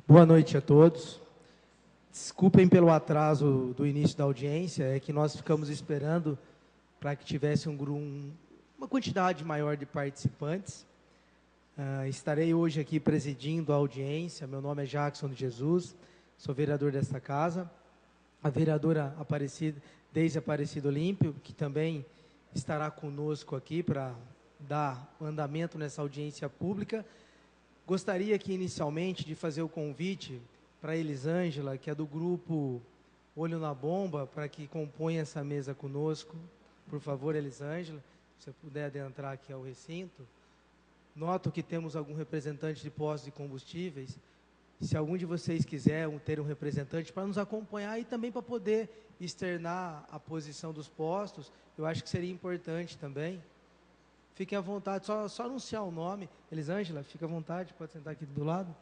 Boa noite a todos. Desculpem pelo atraso do início da audiência, é que nós ficamos esperando para que tivesse uma quantidade maior de participantes. Estarei hoje aqui presidindo a audiência. Meu nome é Jackson de Jesus, sou vereador desta casa. A vereadora Deise Aparecido Olímpio, que também estará conosco aqui para dar andamento nessa audiência pública. Gostaria aqui, inicialmente, de fazer o convite para a Elisângela, que é do grupo Olho na Bomba, para que componha essa mesa conosco. Por favor, Elisângela, se você puder adentrar aqui ao recinto. Noto que temos algum representante de postos de combustíveis. Se algum de vocês quiser ter um representante para nos acompanhar e também para poder externar a posição dos postos, eu acho que seria importante também. Fiquem à vontade, só anunciar o nome. Elisângela, fica à vontade, pode sentar aqui do lado.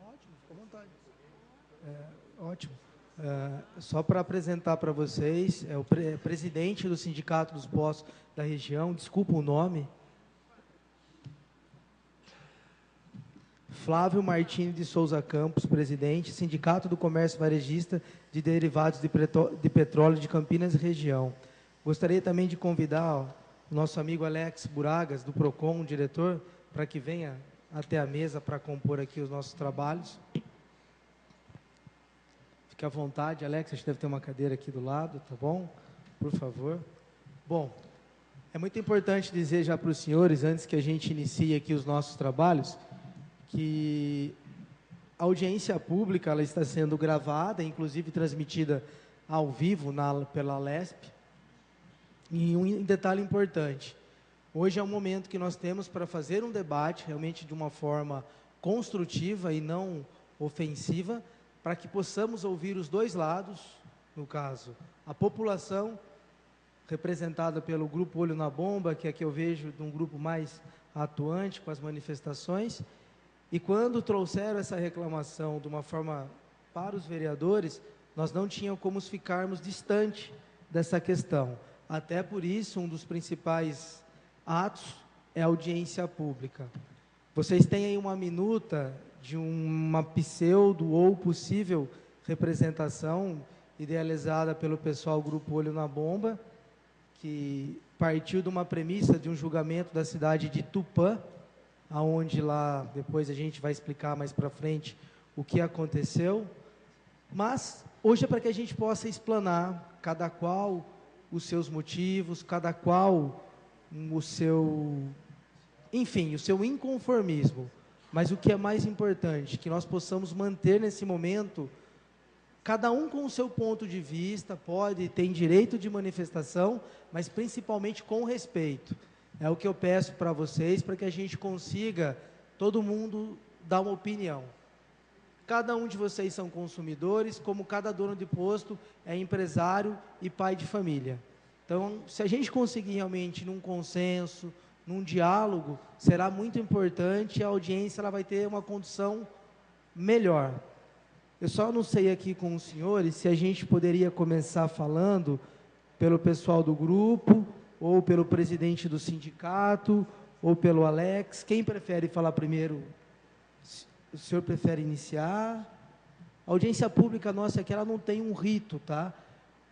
Ótimo, fica à vontade. Ótimo. Só para apresentar para vocês, é o presidente do Sindicato dos Postos da região, desculpa o nome, Flávio Martins de Souza Campos, presidente, Sindicato do Comércio Varejista de Derivados de Petróleo de Campinas e região. Gostaria também de convidar o nosso amigo Alex Buragas, do PROCON, diretor, para que venha até a mesa para compor aqui os nossos trabalhos. Fique à vontade, Alex, a gente deve ter uma cadeira aqui do lado, tá bom? Por favor. Bom, é muito importante dizer já para os senhores, antes que a gente inicie aqui os nossos trabalhos, que a audiência pública ela está sendo gravada, inclusive transmitida ao vivo pela Lesp. E um detalhe importante, hoje é o momento que nós temos para fazer um debate, realmente de uma forma construtiva e não ofensiva, para que possamos ouvir os dois lados, no caso, a população, representada pelo Grupo Olho na Bomba, que é que eu vejo de um grupo mais atuante com as manifestações, e quando trouxeram essa reclamação de uma forma para os vereadores, nós não tínhamos como ficarmos distante dessa questão. Até por isso, um dos principais atos é a audiência pública. Vocês têm aí uma minuta de uma pseudo ou possível representação idealizada pelo pessoal do Grupo Olho na Bomba, que partiu de uma premissa de um julgamento da cidade de Tupã, aonde lá, depois a gente vai explicar mais para frente o que aconteceu, mas hoje é para que a gente possa explanar, cada qual os seus motivos, cada qual o seu, enfim, o seu inconformismo, mas o que é mais importante, que nós possamos manter nesse momento, cada um com o seu ponto de vista, tem direito de manifestação, mas principalmente com respeito. É o que eu peço para vocês, para que a gente consiga, todo mundo, dar uma opinião. Cada um de vocês são consumidores, como cada dono de posto é empresário e pai de família. Então, se a gente conseguir realmente num consenso, num diálogo, será muito importante, a audiência ela vai ter uma condição melhor. Eu só não sei aqui com os senhores se a gente poderia começar falando pelo pessoal do grupo, ou pelo presidente do sindicato, ou pelo Alex. Quem prefere falar primeiro? O senhor prefere iniciar? A audiência pública nossa aqui, ela não tem um rito, tá?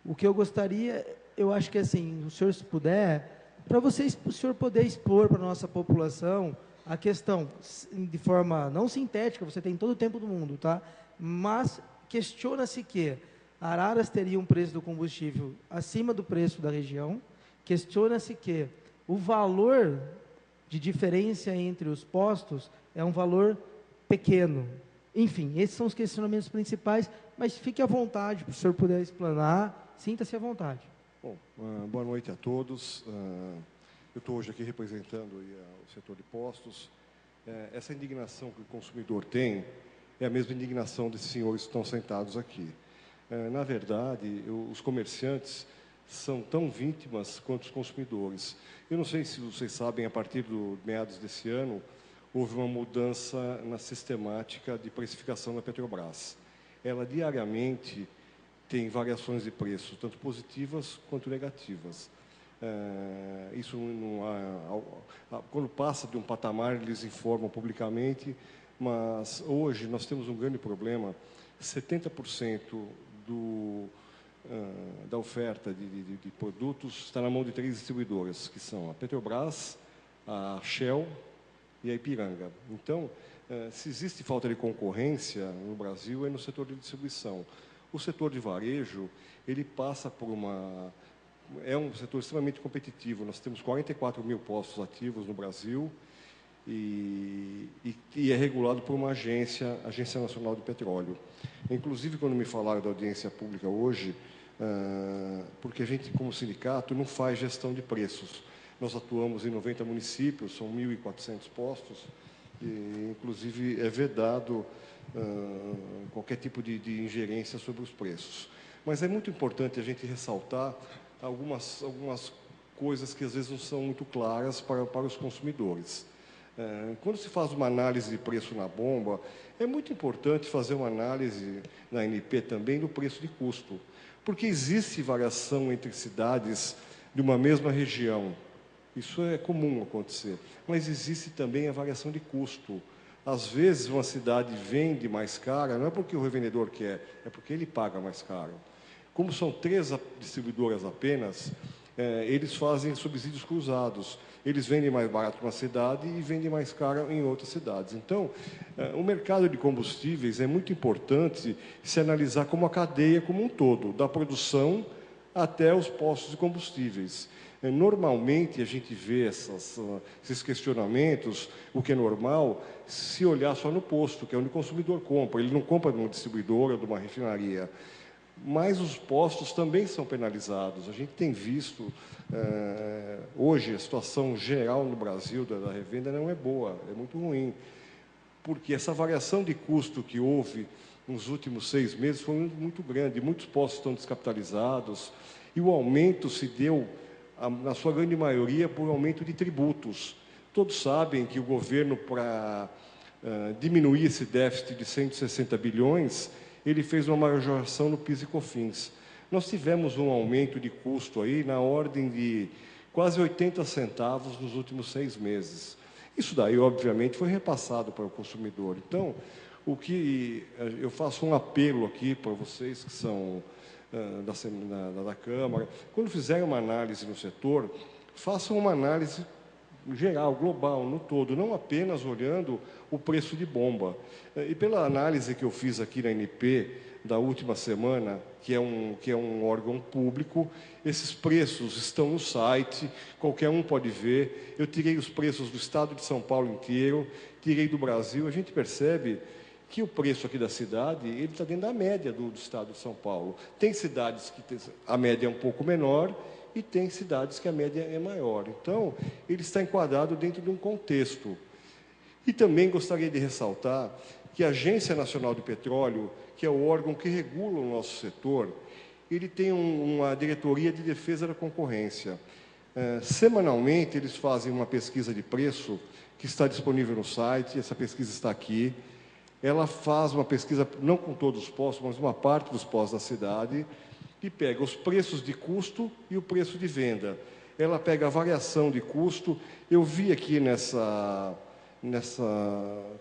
O que eu gostaria, eu acho que assim, o senhor se puder, para o senhor poder expor para a nossa população a questão, de forma não sintética, você tem todo o tempo do mundo, tá? Mas questiona-se que Araras teria um preço do combustível acima do preço da região, questiona-se que o valor de diferença entre os postos é um valor pequeno. Enfim, esses são os questionamentos principais, mas fique à vontade, para o senhor puder explanar, sinta-se à vontade. Bom, boa noite a todos. Eu estou hoje aqui representando o setor de postos. Essa indignação que o consumidor tem é a mesma indignação desses senhores que estão sentados aqui. Na verdade, os comerciantes são tão vítimas quanto os consumidores. Eu não sei se vocês sabem, a partir do meados desse ano, houve uma mudança na sistemática de precificação da Petrobras. Ela diariamente tem variações de preço, tanto positivas quanto negativas. Isso quando passa de um patamar, eles informam publicamente, mas hoje nós temos um grande problema: 70% da oferta de produtos está na mão de 3 distribuidoras, que são a Petrobras, a Shell e a Ipiranga. Então, se existe falta de concorrência no Brasil, é no setor de distribuição. O setor de varejo, ele passa por é um setor extremamente competitivo. Nós temos 44 mil postos ativos no Brasil e é regulado por uma Agência Nacional de Petróleo. Inclusive, quando me falaram da audiência pública hoje, porque a gente, como sindicato, não faz gestão de preços. Nós atuamos em 90 municípios, são 1.400 postos, e, inclusive, é vedado qualquer tipo de ingerência sobre os preços. Mas é muito importante a gente ressaltar algumas coisas que, às vezes, não são muito claras para os consumidores. Quando se faz uma análise de preço na bomba, é muito importante fazer uma análise na ANP também do preço de custo, porque existe variação entre cidades de uma mesma região. Isso é comum acontecer, mas existe também a variação de custo. Às vezes, uma cidade vende mais cara, não é porque o revendedor quer, é porque ele paga mais caro. Como são 3 distribuidoras apenas, eles fazem subsídios cruzados. Eles vendem mais barato numa cidade e vendem mais caro em outras cidades. Então, o mercado de combustíveis é muito importante se analisar como a cadeia como um todo, da produção até os postos de combustíveis. Normalmente, a gente vê esses questionamentos, o que é normal, se olhar só no posto, que é onde o consumidor compra. Ele não compra de uma distribuidora ou de uma refinaria. Mas os postos também são penalizados. A gente tem visto, hoje, a situação geral no Brasil da revenda não é boa, é muito ruim, porque essa variação de custo que houve nos últimos 6 meses foi muito grande. Muitos postos estão descapitalizados e o aumento se deu, na sua grande maioria, por aumento de tributos. Todos sabem que o governo, para diminuir esse déficit de 160 bilhões, ele fez uma majoração no PIS e COFINS. Nós tivemos um aumento de custo aí na ordem de quase 80 centavos nos últimos 6 meses. Isso daí, obviamente, foi repassado para o consumidor. Então, eu faço um apelo aqui para vocês que são da Câmara, quando fizerem uma análise no setor, façam uma análise geral, global, no todo, não apenas olhando o preço de bomba. E pela análise que eu fiz aqui na ANP da última semana, que é um órgão público, esses preços estão no site, qualquer um pode ver. Eu tirei os preços do estado de São Paulo inteiro, tirei do Brasil. A gente percebe que o preço aqui da cidade ele está dentro da média do estado de São Paulo. Tem cidades que a média é um pouco menor e tem cidades que a média é maior. Então, ele está enquadrado dentro de um contexto. E também gostaria de ressaltar que a Agência Nacional de Petróleo, que é o órgão que regula o nosso setor, ele tem uma diretoria de defesa da concorrência. Semanalmente, eles fazem uma pesquisa de preço que está disponível no site, essa pesquisa está aqui. Ela faz uma pesquisa, não com todos os postos, mas uma parte dos postos da cidade, e pega os preços de custo e o preço de venda. Ela pega a variação de custo. Eu vi aqui nessa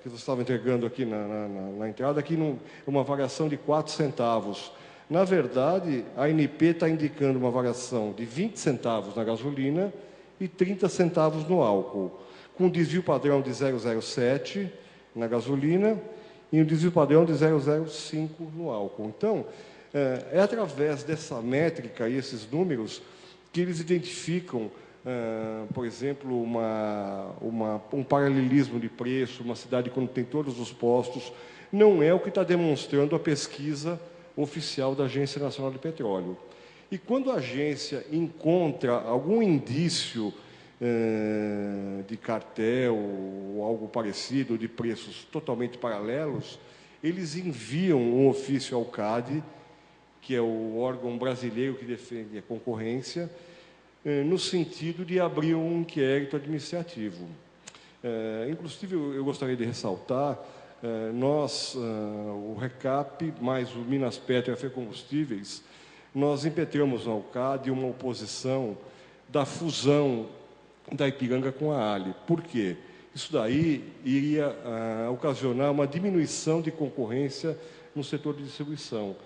que você estava entregando aqui na entrada, aqui uma variação de 4 centavos. Na verdade, a ANP está indicando uma variação de 20 centavos na gasolina e 30 centavos no álcool, com um desvio padrão de 0,07 na gasolina e um desvio padrão de 0,05 no álcool. Então, é através dessa métrica e esses números que eles identificam, por exemplo, um paralelismo de preço, uma cidade quando tem todos os postos. Não é o que está demonstrando a pesquisa oficial da Agência Nacional de Petróleo. E quando a agência encontra algum indício de cartel ou algo parecido, de preços totalmente paralelos, eles enviam um ofício ao CADE, que é o órgão brasileiro que defende a concorrência, no sentido de abrir um inquérito administrativo. Inclusive, eu gostaria de ressaltar, o RECAP, mais o Minas Petro e a FECombustíveis, nós impetramos na UCAD uma oposição da fusão da Ipiranga com a ALI. Por quê? Isso daí iria ocasionar uma diminuição de concorrência no setor de distribuição.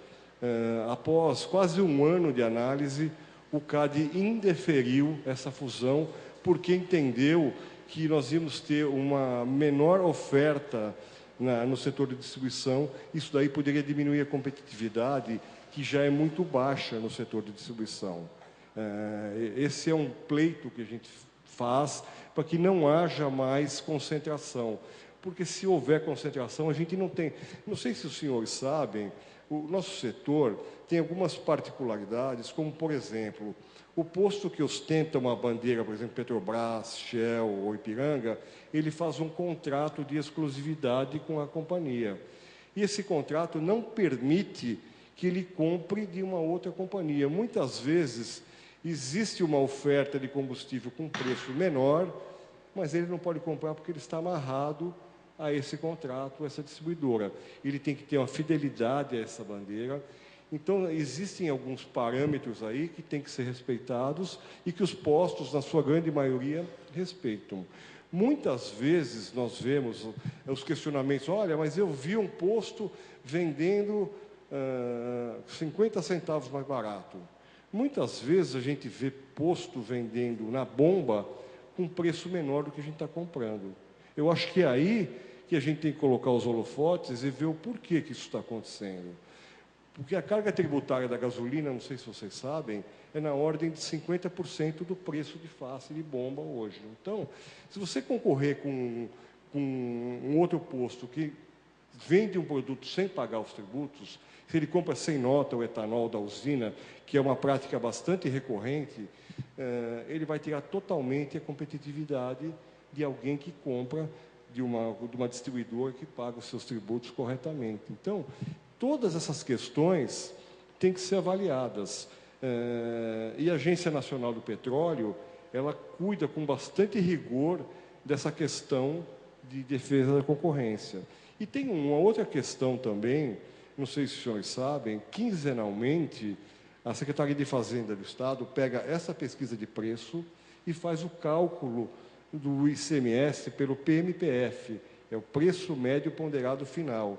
Após quase um ano de análise, o CAD indeferiu essa fusão porque entendeu que nós íamos ter uma menor oferta no setor de distribuição. Isso daí poderia diminuir a competitividade, que já é muito baixa no setor de distribuição. Esse é um pleito que a gente faz para que não haja mais concentração. Porque se houver concentração, a gente não tem... Não sei se os senhores sabem, o nosso setor tem algumas particularidades, como, por exemplo, o posto que ostenta uma bandeira, por exemplo, Petrobras, Shell ou Ipiranga, ele faz um contrato de exclusividade com a companhia. E esse contrato não permite que ele compre de uma outra companhia. Muitas vezes existe uma oferta de combustível com preço menor, mas ele não pode comprar porque ele está amarrado a esse contrato, essa distribuidora. Ele tem que ter uma fidelidade a essa bandeira. Então, existem alguns parâmetros aí que têm que ser respeitados e que os postos, na sua grande maioria, respeitam. Muitas vezes nós vemos os questionamentos, olha, mas eu vi um posto vendendo 50 centavos mais barato. Muitas vezes a gente vê posto vendendo na bomba com preço menor do que a gente está comprando. Eu acho que é aí que a gente tem que colocar os holofotes e ver o porquê que isso está acontecendo. Porque a carga tributária da gasolina, não sei se vocês sabem, é na ordem de 50% do preço de face de bomba hoje. Então, se você concorrer com um outro posto que vende um produto sem pagar os tributos, se ele compra sem nota o etanol da usina, que é uma prática bastante recorrente, ele vai tirar totalmente a competitividade de alguém que compra de uma distribuidora que paga os seus tributos corretamente. Então, todas essas questões têm que ser avaliadas. E a Agência Nacional do Petróleo, ela cuida com bastante rigor dessa questão de defesa da concorrência. E tem uma outra questão também, não sei se os senhores sabem, quinzenalmente, a Secretaria de Fazenda do Estado pega essa pesquisa de preço e faz o cálculo do ICMS pelo PMPF, é o preço médio ponderado final.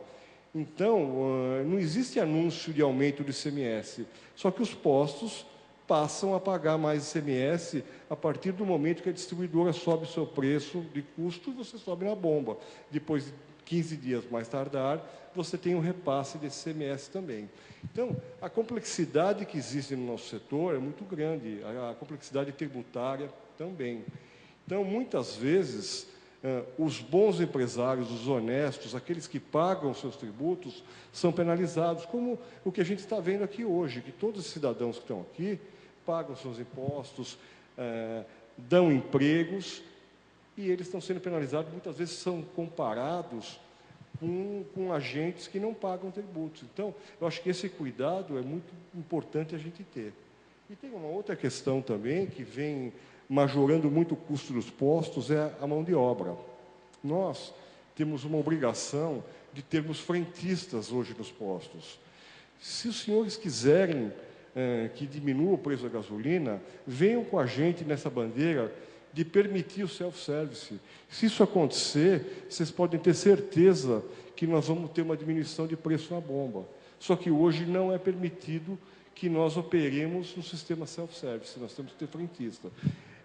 Então, não existe anúncio de aumento do ICMS, só que os postos passam a pagar mais ICMS a partir do momento que a distribuidora sobe o seu preço de custo, você sobe na bomba. Depois de 15 dias mais tardar, você tem um repasse desse ICMS também. Então, a complexidade que existe no nosso setor é muito grande, a complexidade tributária também. Então, muitas vezes, os bons empresários, os honestos, aqueles que pagam seus tributos, são penalizados, como o que a gente está vendo aqui hoje, que todos os cidadãos que estão aqui pagam seus impostos, dão empregos, e eles estão sendo penalizados, muitas vezes são comparados com agentes que não pagam tributos. Então, eu acho que esse cuidado é muito importante a gente ter. E tem uma outra questão também, que vem majorando muito o custo dos postos, é a mão de obra. Nós temos uma obrigação de termos frentistas hoje nos postos. Se os senhores quiserem que diminua o preço da gasolina, venham com a gente nessa bandeira de permitir o self-service. Se isso acontecer, vocês podem ter certeza que nós vamos ter uma diminuição de preço na bomba. Só que hoje não é permitido que nós operemos no sistema self-service, nós temos que ter frentista.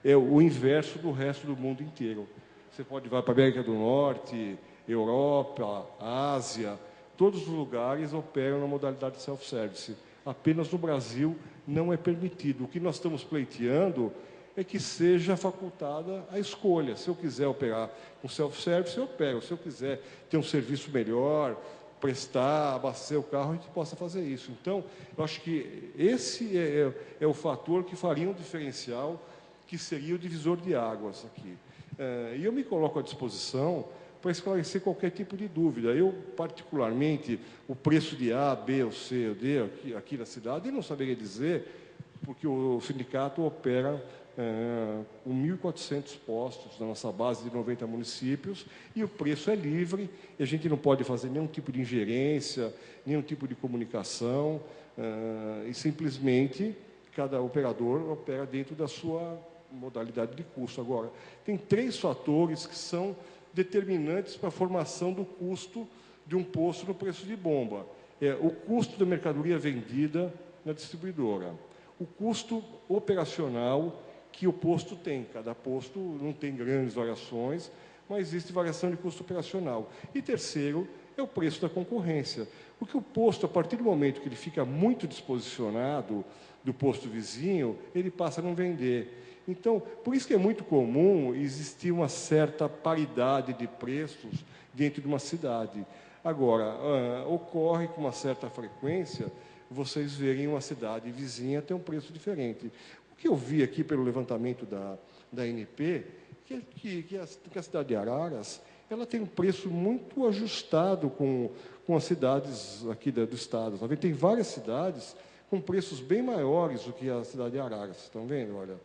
É o inverso do resto do mundo inteiro. Você pode ir para a América do Norte, Europa, Ásia, todos os lugares operam na modalidade self-service. Apenas no Brasil não é permitido. O que nós estamos pleiteando é que seja facultada a escolha. Se eu quiser operar com self-service, eu opero. Se eu quiser ter um serviço melhor, prestar, abastecer o carro, a gente possa fazer isso. Então, eu acho que esse é o fator que faria um diferencial, que seria o divisor de águas aqui. E eu me coloco à disposição para esclarecer qualquer tipo de dúvida. Eu, particularmente, o preço de A, B, ou C, ou D aqui na cidade, eu não saberia dizer, porque o sindicato opera com 1.400 postos na nossa base de 90 municípios, e o preço é livre, e a gente não pode fazer nenhum tipo de ingerência, nenhum tipo de comunicação, e simplesmente cada operador opera dentro da sua modalidade de custo. Agora, tem 3 fatores que são determinantes para a formação do custo de um posto no preço de bomba. O custo da mercadoria vendida na distribuidora, o custo operacional que o posto tem. Cada posto não tem grandes variações, mas existe variação de custo operacional. E terceiro, é o preço da concorrência. Porque o posto, a partir do momento que ele fica muito disposicionado do posto vizinho, ele passa a não vender. Então, por isso que é muito comum existir uma certa paridade de preços dentro de uma cidade. Agora, ocorre com uma certa frequência vocês verem uma cidade vizinha ter um preço diferente. O que eu vi aqui pelo levantamento da ANP, que a cidade de Araras, ela tem um preço muito ajustado com as cidades aqui do estado. Tá vendo? Tem várias cidades com preços bem maiores do que a cidade de Araras. Estão vendo? Olha,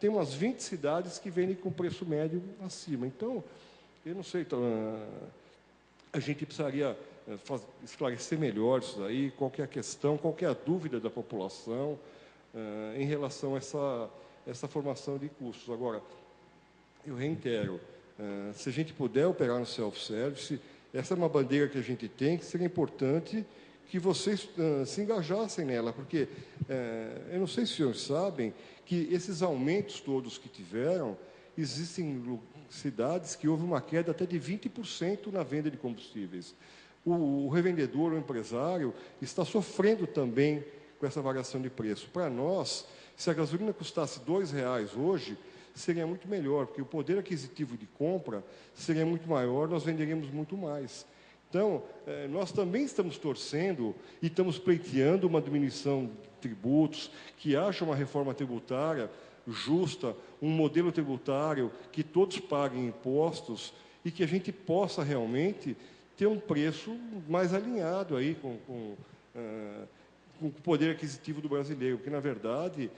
tem umas 20 cidades que vendem com preço médio acima. Então, eu não sei, a gente precisaria esclarecer melhor isso daí, qual que é a questão, qual que é a dúvida da população em relação a essa formação de custos. Agora, eu reitero, se a gente puder operar no self-service, essa é uma bandeira que a gente tem, que seria importante que vocês se engajassem nela, porque eu não sei se os senhores sabem que esses aumentos todos que tiveram, existem cidades que houve uma queda até de 20% na venda de combustíveis. O revendedor, o empresário, está sofrendo também com essa variação de preço. Para nós, se a gasolina custasse R$2 hoje, seria muito melhor, porque o poder aquisitivo de compra seria muito maior, nós venderíamos muito mais. Então, nós também estamos torcendo e estamos pleiteando uma diminuição de tributos, que haja uma reforma tributária justa, um modelo tributário que todos paguem impostos e que a gente possa realmente ter um preço mais alinhado aí com o poder aquisitivo do brasileiro, porque, na verdade,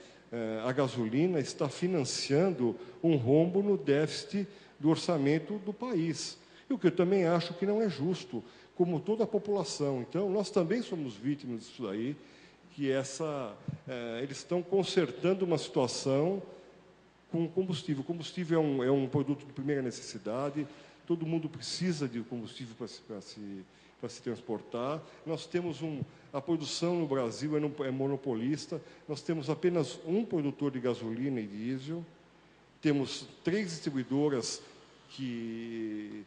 a gasolina está financiando um rombo no déficit do orçamento do país. E o que eu também acho que não é justo, como toda a população. Então, nós também somos vítimas disso aí, que eles estão consertando uma situação com combustível. O combustível é um produto de primeira necessidade, todo mundo precisa de combustível para se transportar. Nós temos a produção no Brasil é monopolista, nós temos apenas um produtor de gasolina e diesel, temos 3 distribuidoras que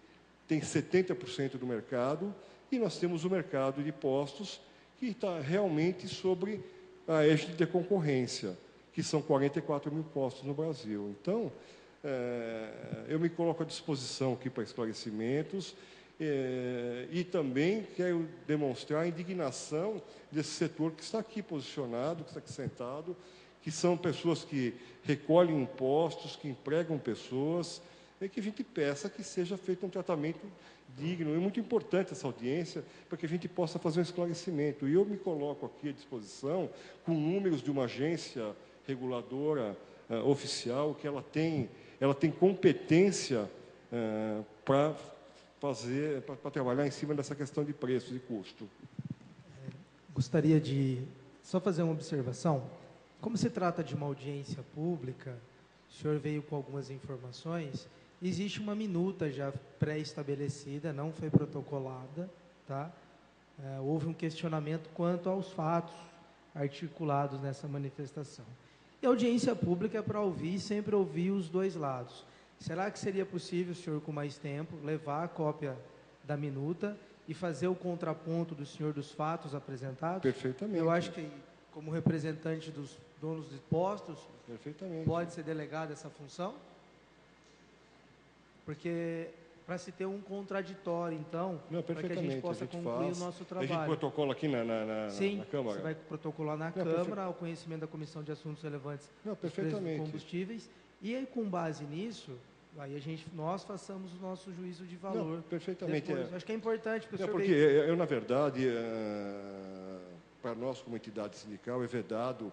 têm 70% do mercado, e nós temos o mercado de postos, que está realmente sobre a égide da concorrência, que são 44 mil postos no Brasil. Então, eu me coloco à disposição aqui para esclarecimentos, e também quero demonstrar a indignação desse setor que está aqui posicionado, que está aqui sentado, que são pessoas que recolhem impostos, que empregam pessoas, e que a gente peça que seja feito um tratamento digno. É muito importante essa audiência para que a gente possa fazer um esclarecimento. E eu me coloco aqui à disposição com números de uma agência reguladora oficial, que ela tem competência para trabalhar em cima dessa questão de preço e custo. Gostaria de só fazer uma observação. Como se trata de uma audiência pública, o senhor veio com algumas informações, existe uma minuta já pré-estabelecida, não foi protocolada, tá? Houve um questionamento quanto aos fatos articulados nessa manifestação. E a audiência pública é para ouvir, sempre ouvir os dois lados. Será que seria possível, senhor, com mais tempo, levar a cópia da minuta e fazer o contraponto do senhor dos fatos apresentados? Perfeitamente. Eu acho que, como representante dos donos de postos, perfeitamente, pode ser delegada essa função? Porque, para se ter um contraditório, então, para que a gente possa concluir o nosso trabalho. A gente protocola aqui na Câmara? Você vai protocolar na Câmara, ao conhecimento da Comissão de Assuntos Relevantes dos preços dos combustíveis, e aí, com base nisso, aí nós façamos o nosso juízo de valor. Perfeitamente. Acho que é importante, porque eu, na verdade, para nós, como entidade sindical, é vedado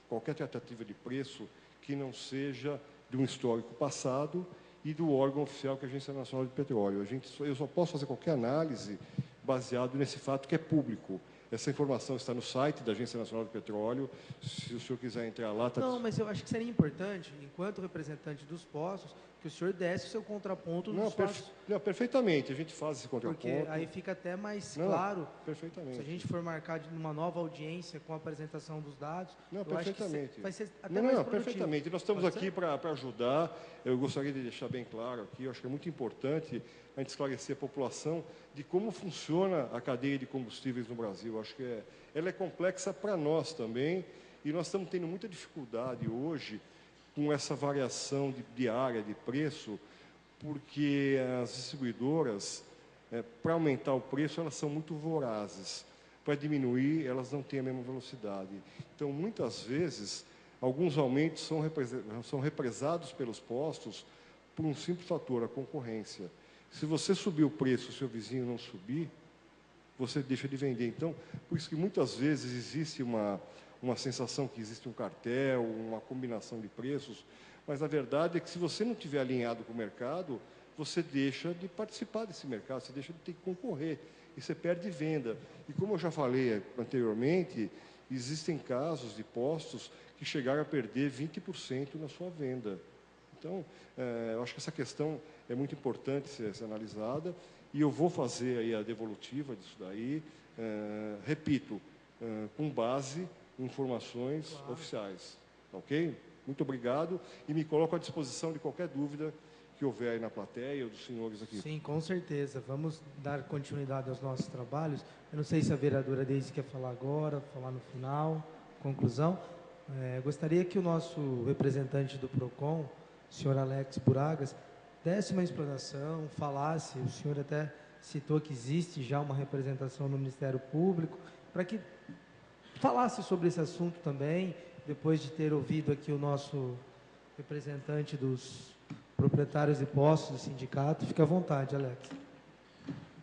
qualquer tratativa de preço que não seja de um histórico passado e do órgão oficial, que é a Agência Nacional de Petróleo. Eu só posso fazer qualquer análise baseado nesse fato que é público. Essa informação está no site da Agência Nacional de Petróleo. Se o senhor quiser entrar lá... Não, mas eu acho que seria importante, enquanto representante dos postos, que o senhor desse o seu contraponto dos fatos. Não, perfeitamente, a gente faz esse contraponto. Porque aí fica até mais claro, perfeitamente. Se a gente for marcar numa nova audiência com a apresentação dos dados, não, eu acho que vai ser até mais produtivo. Perfeitamente. Nós estamos aqui para ajudar. Eu gostaria de deixar bem claro aqui, eu acho que é muito importante a gente esclarecer a população de como funciona a cadeia de combustíveis no Brasil. Eu acho que ela é complexa para nós também, e nós estamos tendo muita dificuldade hoje com essa variação diária de preço, porque as distribuidoras, para aumentar o preço, elas são muito vorazes. Para diminuir, elas não têm a mesma velocidade. Então, muitas vezes, alguns aumentos são represados pelos postos por um simples fator, a concorrência. Se você subir o preço, o seu vizinho não subir, você deixa de vender. Então, por isso que muitas vezes existe uma sensação que existe um cartel, uma combinação de preços, mas a verdade é que se você não estiver alinhado com o mercado, você deixa de participar desse mercado, você deixa de ter que concorrer, e você perde venda. E como eu já falei anteriormente, existem casos de postos que chegaram a perder 20% na sua venda. Então, eu acho que essa questão é muito importante ser analisada, e eu vou fazer aí a devolutiva disso daí, repito, com base em informações oficiais. Ok? Muito obrigado, e me coloco à disposição de qualquer dúvida que houver aí na plateia ou dos senhores aqui. Sim, com certeza. Vamos dar continuidade aos nossos trabalhos. Eu não sei se a vereadora Deise quer falar agora, falar no final, conclusão. Gostaria que o nosso representante do PROCON, o senhor Alex Buragas, desse uma explanação, falasse, o senhor até citou que existe já uma representação no Ministério Público, para que falasse sobre esse assunto também, depois de ter ouvido aqui o nosso representante dos proprietários de postos do sindicato. Fique à vontade, Alex.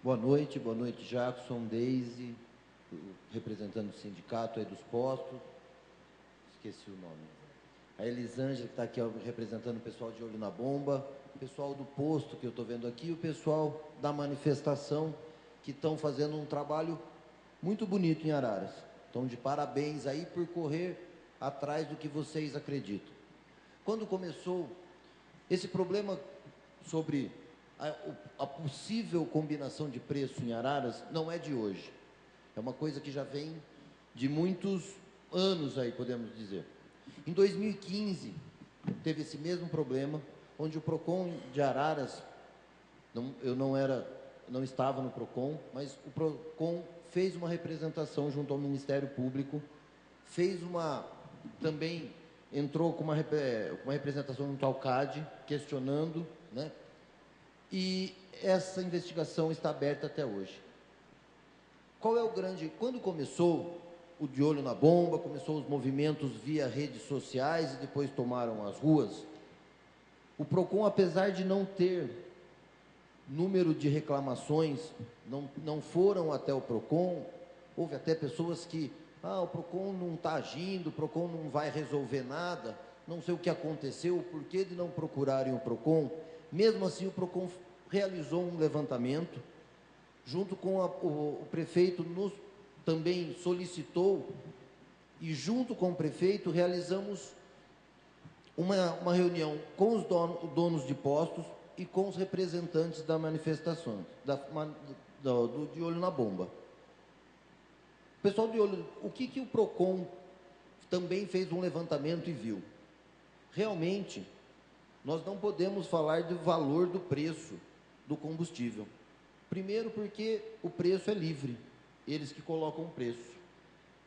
Boa noite, Jackson, Deise, representante do sindicato aí dos postos, esqueci o nome. A Elisângela, que está aqui representando o pessoal de Olho na Bomba, o pessoal do posto que eu estou vendo aqui, o pessoal da manifestação, que estão fazendo um trabalho muito bonito em Araras. Então, de parabéns aí por correr atrás do que vocês acreditam. Quando começou esse problema sobre a possível combinação de preço em Araras, não é de hoje. É uma coisa que já vem de muitos anos aí, podemos dizer. Em 2015, teve esse mesmo problema, onde o PROCON de Araras, eu não estava no PROCON, mas o PROCON fez uma representação junto ao Ministério Público, também entrou com uma representação junto ao CAD, questionando, né? E essa investigação está aberta até hoje. Quando começou o De Olho na Bomba, começou os movimentos via redes sociais e depois tomaram as ruas, o PROCON, apesar de não ter número de reclamações, não foram até o PROCON, houve até pessoas que, o PROCON não está agindo, o PROCON não vai resolver nada, não sei o que aconteceu, o porquê de não procurarem o PROCON. Mesmo assim, o PROCON realizou um levantamento, junto com o prefeito também solicitou, e junto com o prefeito realizamos uma reunião com os donos de postos e com os representantes da manifestação, do De Olho na Bomba. Pessoal de olho, o que o PROCON também fez um levantamento e viu? Realmente, nós não podemos falar do valor do preço do combustível. Primeiro porque o preço é livre, eles que colocam o preço,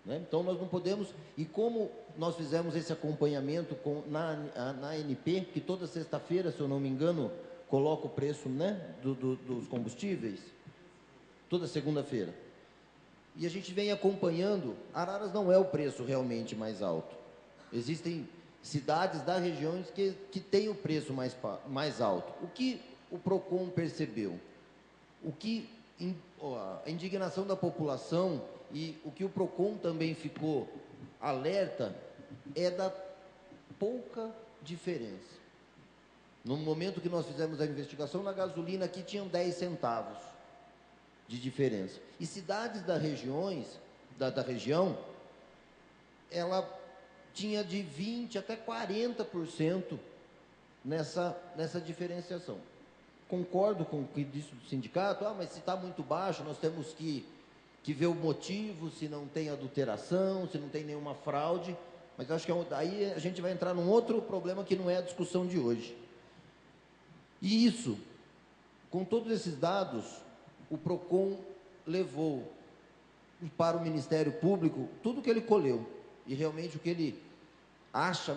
né? Então nós não podemos, e como nós fizemos esse acompanhamento na ANP, que toda sexta-feira, se eu não me engano, coloca o preço, né, dos combustíveis, toda segunda-feira. E a gente vem acompanhando, Araras não é o preço realmente mais alto. Existem cidades da região que têm o preço mais alto. O que o PROCON percebeu? A indignação da população e o que o PROCON também ficou alerta, é da pouca diferença. No momento que nós fizemos a investigação, na gasolina aqui tinham 10 centavos de diferença. E cidades da região, ela tinha de 20% até 40% nessa diferenciação. Concordo com o que disse o sindicato, mas se está muito baixo, nós temos que ver o motivo, se não tem adulteração, se não tem nenhuma fraude, mas acho que aí a gente vai entrar num outro problema que não é a discussão de hoje. E isso, com todos esses dados, o PROCON levou para o Ministério Público tudo que ele colheu, e realmente o que ele acha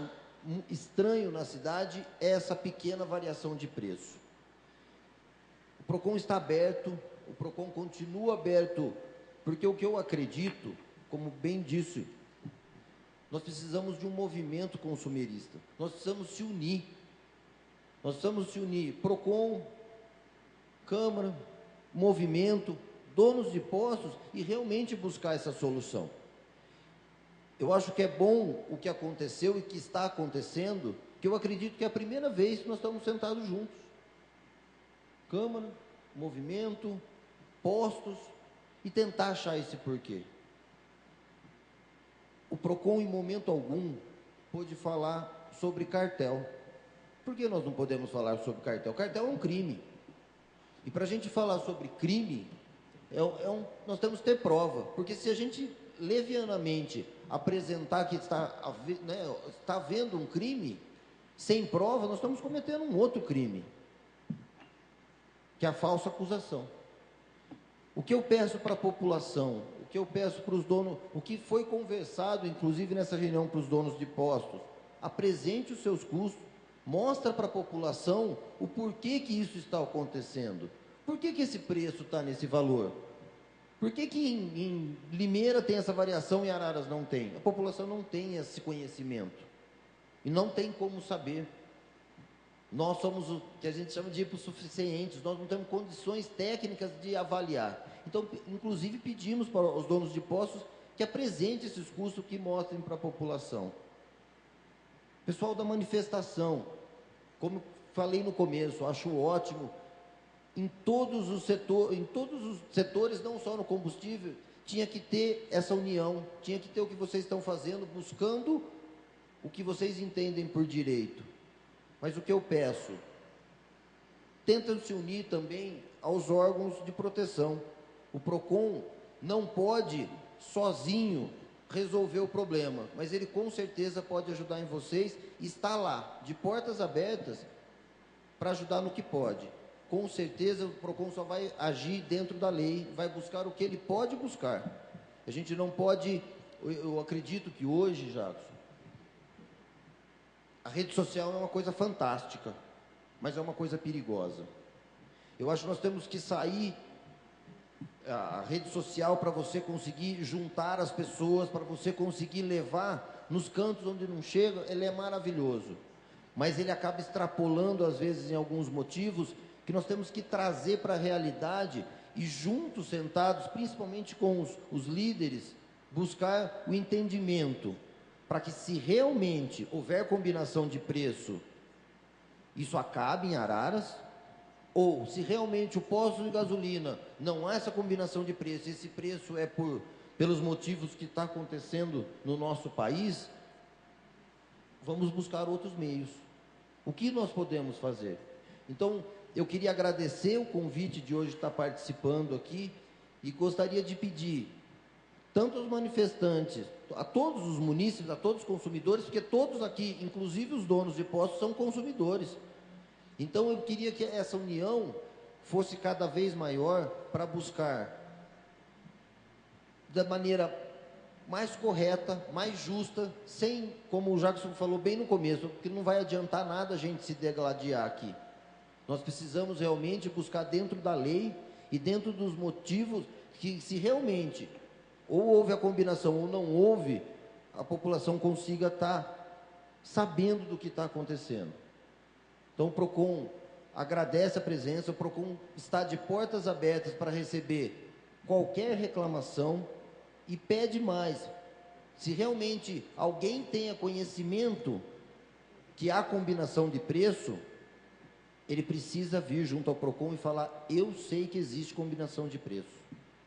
estranho na cidade é essa pequena variação de preço. O PROCON está aberto, o PROCON continua aberto, porque o que eu acredito, como bem disse, nós precisamos de um movimento consumerista, nós precisamos se unir, PROCON, Câmara, movimento, donos de postos, e realmente buscar essa solução. Eu acho que é bom o que aconteceu e que está acontecendo, que eu acredito que é a primeira vez que nós estamos sentados juntos. Câmara, movimento, postos, e tentar achar esse porquê. O PROCON, em momento algum, pôde falar sobre cartel. Por que nós não podemos falar sobre cartel? Cartel é um crime. E para a gente falar sobre crime, nós temos que ter prova. Porque se a gente levianamente apresentar que está havendo um crime, sem prova, nós estamos cometendo um outro crime, que é a falsa acusação. O que eu peço para a população, o que eu peço para os donos, o que foi conversado, inclusive nessa reunião para os donos de postos, apresente os seus custos, mostra para a população o porquê que isso está acontecendo. Por que esse preço está nesse valor? Por que em Limeira tem essa variação e em Araras não tem? A população não tem esse conhecimento. E não tem como saber. Nós somos o que a gente chama de hipossuficientes, nós não temos condições técnicas de avaliar. Então, inclusive, pedimos para os donos de postos que apresentem esses custos, que mostrem para a população. Pessoal da manifestação, como falei no começo, acho ótimo, em todos os setores, não só no combustível, tinha que ter essa união, tinha que ter o que vocês estão fazendo, buscando o que vocês entendem por direito. Mas o que eu peço, tentem se unir também aos órgãos de proteção. O PROCON não pode sozinho resolver o problema, mas ele com certeza pode ajudar em vocês, e está lá, de portas abertas, para ajudar no que pode. Com certeza o PROCON só vai agir dentro da lei, vai buscar o que ele pode buscar. A gente não pode, eu acredito que hoje, Jackson, a rede social é uma coisa fantástica, mas é uma coisa perigosa. Eu acho que nós temos que sair a rede social para você conseguir juntar as pessoas, para você conseguir levar nos cantos onde não chega, ele é maravilhoso. Mas ele acaba extrapolando, às vezes, em alguns motivos, que nós temos que trazer para a realidade e juntos, sentados, principalmente com os líderes, buscar o entendimento, para que, se realmente houver combinação de preço, isso acabe em Araras, ou se realmente o posto de gasolina não há essa combinação de preço, esse preço é pelos motivos que está acontecendo no nosso país, vamos buscar outros meios. O que nós podemos fazer? Então, eu queria agradecer o convite de hoje estar participando aqui e gostaria de pedir, tanto aos manifestantes, a todos os munícipes, a todos os consumidores, porque todos aqui, inclusive os donos de postos, são consumidores. Então, eu queria que essa união fosse cada vez maior para buscar, da maneira mais correta, mais justa, sem, como o Jackson falou bem no começo, porque não vai adiantar nada a gente se degladiar aqui. Nós precisamos realmente buscar dentro da lei e dentro dos motivos que, se realmente ou houve a combinação ou não houve, a população consiga estar sabendo do que está acontecendo. Então, o PROCON agradece a presença, o PROCON está de portas abertas para receber qualquer reclamação e pede mais. Se realmente alguém tenha conhecimento que há combinação de preço, ele precisa vir junto ao PROCON e falar: eu sei que existe combinação de preço.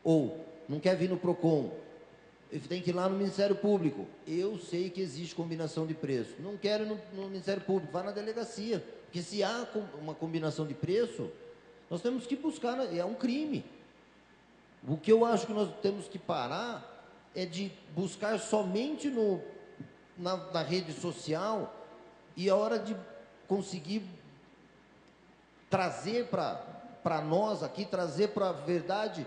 Ou, não quer vir no PROCON, ele tem que ir lá no Ministério Público: eu sei que existe combinação de preço. Não quero ir no Ministério Público, vá na delegacia. Porque se há uma combinação de preço, nós temos que buscar, é um crime. O que eu acho que nós temos que parar é de buscar somente na rede social, e a hora de conseguir trazer para nós aqui, trazer para a verdade,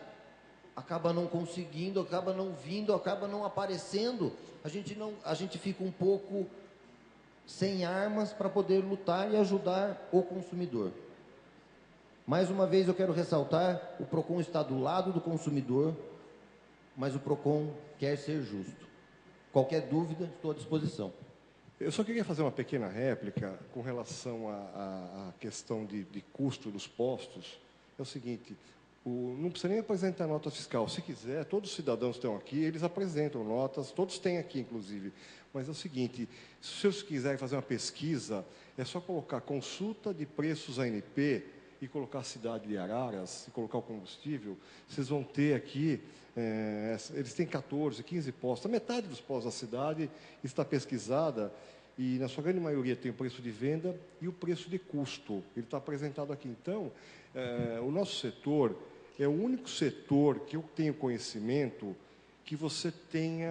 acaba não conseguindo, acaba não vindo, acaba não aparecendo. A gente fica um pouco sem armas para poder lutar e ajudar o consumidor. Mais uma vez eu quero ressaltar, o PROCON está do lado do consumidor, mas o PROCON quer ser justo. Qualquer dúvida, estou à disposição. Eu só queria fazer uma pequena réplica com relação à questão de custo dos postos. É o seguinte, não precisa nem apresentar nota fiscal. Se quiser, todos os cidadãos que estão aqui, eles apresentam notas, todos têm aqui, inclusive. Mas é o seguinte, se vocês quiserem fazer uma pesquisa, é só colocar consulta de preços ANP e colocar a cidade de Araras, e colocar o combustível, vocês vão ter aqui, eles têm 14, 15 postos, a metade dos postos da cidade está pesquisada, e na sua grande maioria tem o preço de venda e o preço de custo. Ele está apresentado aqui. Então, o nosso setor é o único setor que eu tenho conhecimento que você tenha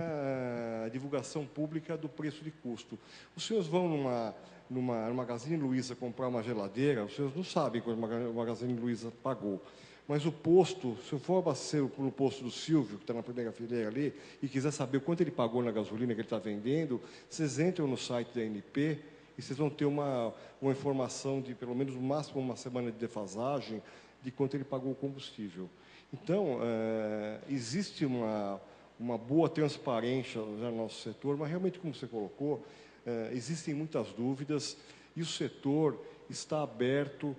divulgação pública do preço de custo. Os senhores vão numa Magazine Luiza comprar uma geladeira, os senhores não sabem quanto a Magazine Luiza pagou. Mas o posto, se eu for abastecer no posto do Silvio, que está na primeira fileira ali, e quiser saber quanto ele pagou na gasolina que ele está vendendo, vocês entram no site da ANP e vocês vão ter uma informação de, pelo menos, no máximo, uma semana de defasagem de quanto ele pagou o combustível. Então, existe uma boa transparência já no nosso setor, mas realmente, como você colocou, existem muitas dúvidas e o setor está aberto.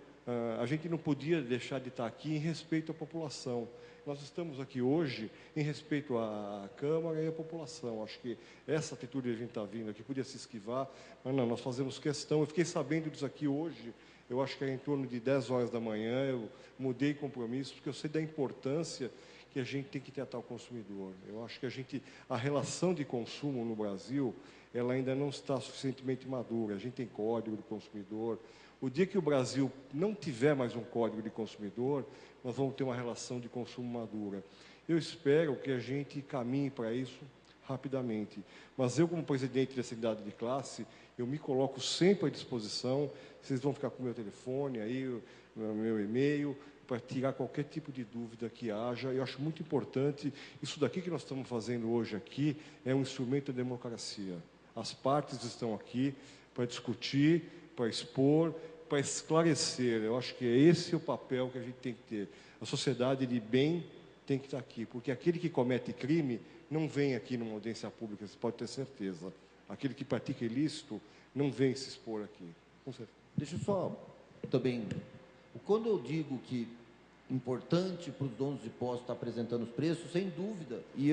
A gente não podia deixar de estar aqui em respeito à população. Nós estamos aqui hoje em respeito à Câmara e à população. Acho que essa atitude que a gente está vindo aqui podia se esquivar, mas não, nós fazemos questão. Eu fiquei sabendo disso aqui hoje, eu acho que é em torno de 10 horas da manhã, eu mudei compromisso, porque eu sei da importância que a gente tem que tratar o consumidor. Eu acho que a relação de consumo no Brasil, ela ainda não está suficientemente madura. A gente tem código do consumidor. O dia que o Brasil não tiver mais um código de consumidor, nós vamos ter uma relação de consumo madura. Eu espero que a gente caminhe para isso rapidamente. Mas eu, como presidente dessa unidade de classe, eu me coloco sempre à disposição. Vocês vão ficar com o meu telefone, aí, o meu e-mail, para tirar qualquer tipo de dúvida que haja. Eu acho muito importante, isso daqui que nós estamos fazendo hoje aqui, é um instrumento de democracia. As partes estão aqui para discutir, para expor, para esclarecer. Eu acho que esse é o papel que a gente tem que ter. A sociedade de bem tem que estar aqui, porque aquele que comete crime não vem aqui numa audiência pública, você pode ter certeza. Aquele que pratica ilícito não vem se expor aqui. Com certeza. Deixa eu só também... Quando eu digo que é importante para os donos de postos estar apresentando os preços, sem dúvida, e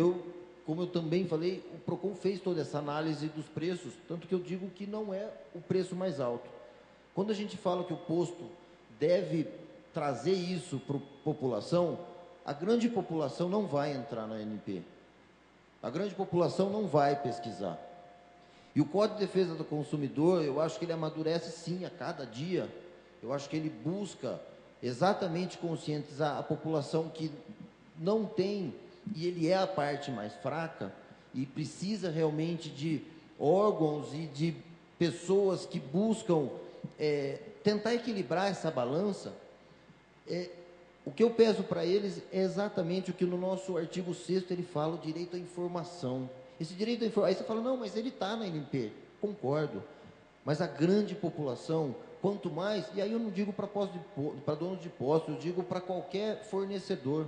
como eu também falei, o PROCON fez toda essa análise dos preços, tanto que eu digo que não é o preço mais alto. Quando a gente fala que o posto deve trazer isso para a população, a grande população não vai entrar na ANP. A grande população não vai pesquisar. E o Código de Defesa do Consumidor, eu acho que ele amadurece sim a cada dia. Eu acho que ele busca exatamente conscientizar a população que não tem, e ele é a parte mais fraca, e precisa realmente de órgãos e de pessoas que buscam tentar equilibrar essa balança. O que eu peço para eles é exatamente o que no nosso artigo 6º ele fala, o direito à informação. Esse direito à informação, aí você fala, não, mas ele está na ANP. Concordo, mas a grande população... Quanto mais, e aí eu não digo para donos de postos, eu digo para qualquer fornecedor.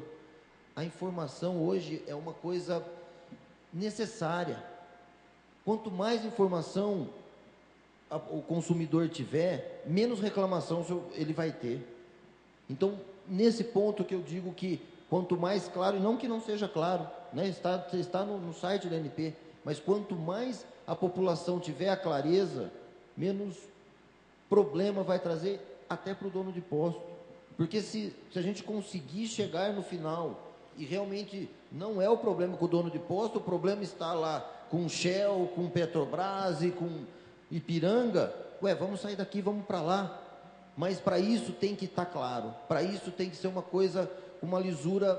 A informação hoje é uma coisa necessária. Quanto mais informação o consumidor tiver, menos reclamação ele vai ter. Então, nesse ponto que eu digo que quanto mais claro, e não que não seja claro, né? Está no site da ANP, mas quanto mais a população tiver a clareza, menos problema vai trazer até para o dono de posto. Porque se a gente conseguir chegar no final e realmente não é o problema com o dono de posto, o problema está lá com Shell, com Petrobras e com Ipiranga, vamos sair daqui, vamos para lá. Mas para isso tem que estar claro, para isso tem que ser uma coisa, uma lisura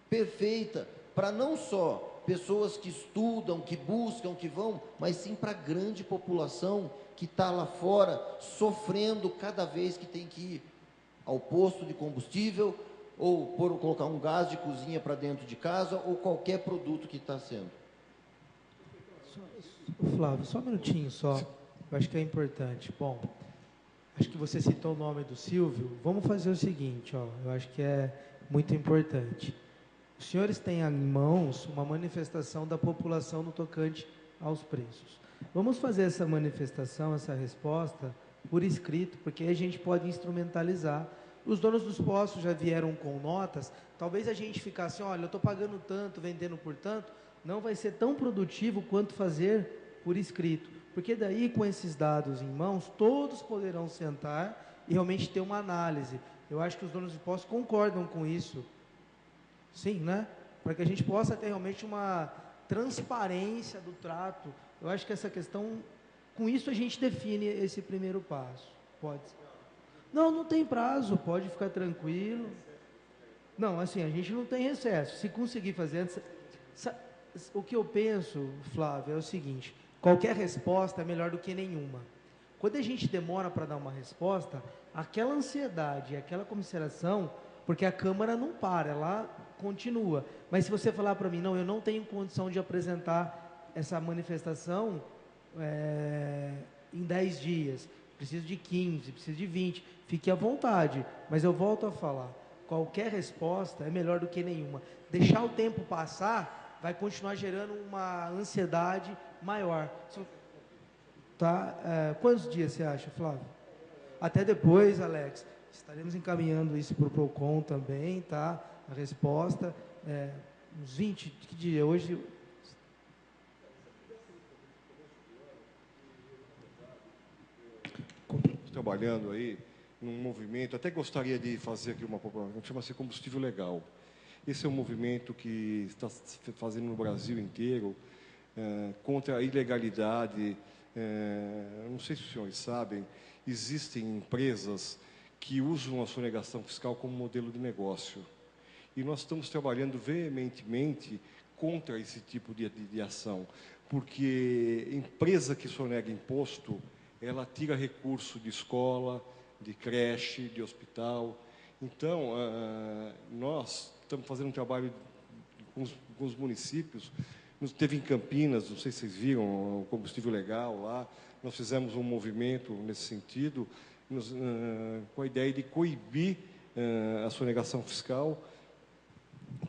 perfeita, para não só pessoas que estudam, que buscam, que vão, mas sim para a grande população que está lá fora, sofrendo cada vez que tem que ir ao posto de combustível, ou colocar um gás de cozinha para dentro de casa, ou qualquer produto que está sendo. Flávio, só um minutinho só, eu acho que é importante. Bom, acho que você citou o nome do Silvio, vamos fazer o seguinte, ó, eu acho que é muito importante. Os senhores têm em mãos uma manifestação da população no tocante aos preços. Vamos fazer essa manifestação, essa resposta, por escrito, porque aí a gente pode instrumentalizar. Os donos dos postos já vieram com notas, talvez a gente ficasse, olha, eu estou pagando tanto, vendendo por tanto, não vai ser tão produtivo quanto fazer por escrito. Porque daí, com esses dados em mãos, todos poderão sentar e realmente ter uma análise. Eu acho que os donos de postos concordam com isso. Sim, né? Para que a gente possa ter realmente uma transparência do trato. Eu acho que essa questão, com isso a gente define esse primeiro passo. Pode ser. Não tem prazo, pode ficar tranquilo. Não, assim, a gente não tem recesso. Se conseguir fazer antes... O que eu penso, Flávio, é o seguinte, qualquer resposta é melhor do que nenhuma. Quando a gente demora para dar uma resposta, aquela ansiedade, aquela comisseração, porque a Câmara não para, ela continua. Mas se você falar para mim, não, eu não tenho condição de apresentar essa manifestação em 10 dias, preciso de 15, preciso de 20, fique à vontade, mas eu volto a falar, qualquer resposta é melhor do que nenhuma. Deixar o tempo passar vai continuar gerando uma ansiedade maior. Tá? Quantos dias você acha, Flávio? Até depois, Alex. Estaremos encaminhando isso para o PROCON também, tá? A resposta, uns 20, que dia? Hoje... Trabalhando aí num movimento, até gostaria de fazer aqui uma propaganda, chama-se Combustível Legal. Esse é um movimento que está se fazendo no Brasil inteiro contra a ilegalidade. Não sei se os senhores sabem, existem empresas que usam a sonegação fiscal como modelo de negócio. E nós estamos trabalhando veementemente contra esse tipo de ação, porque empresa que sonega imposto, ela tira recurso de escola, de creche, de hospital. Então, nós estamos fazendo um trabalho com os municípios. Teve em Campinas, não sei se vocês viram, o Combustível Legal lá. Nós fizemos um movimento nesse sentido, com a ideia de coibir a sonegação fiscal,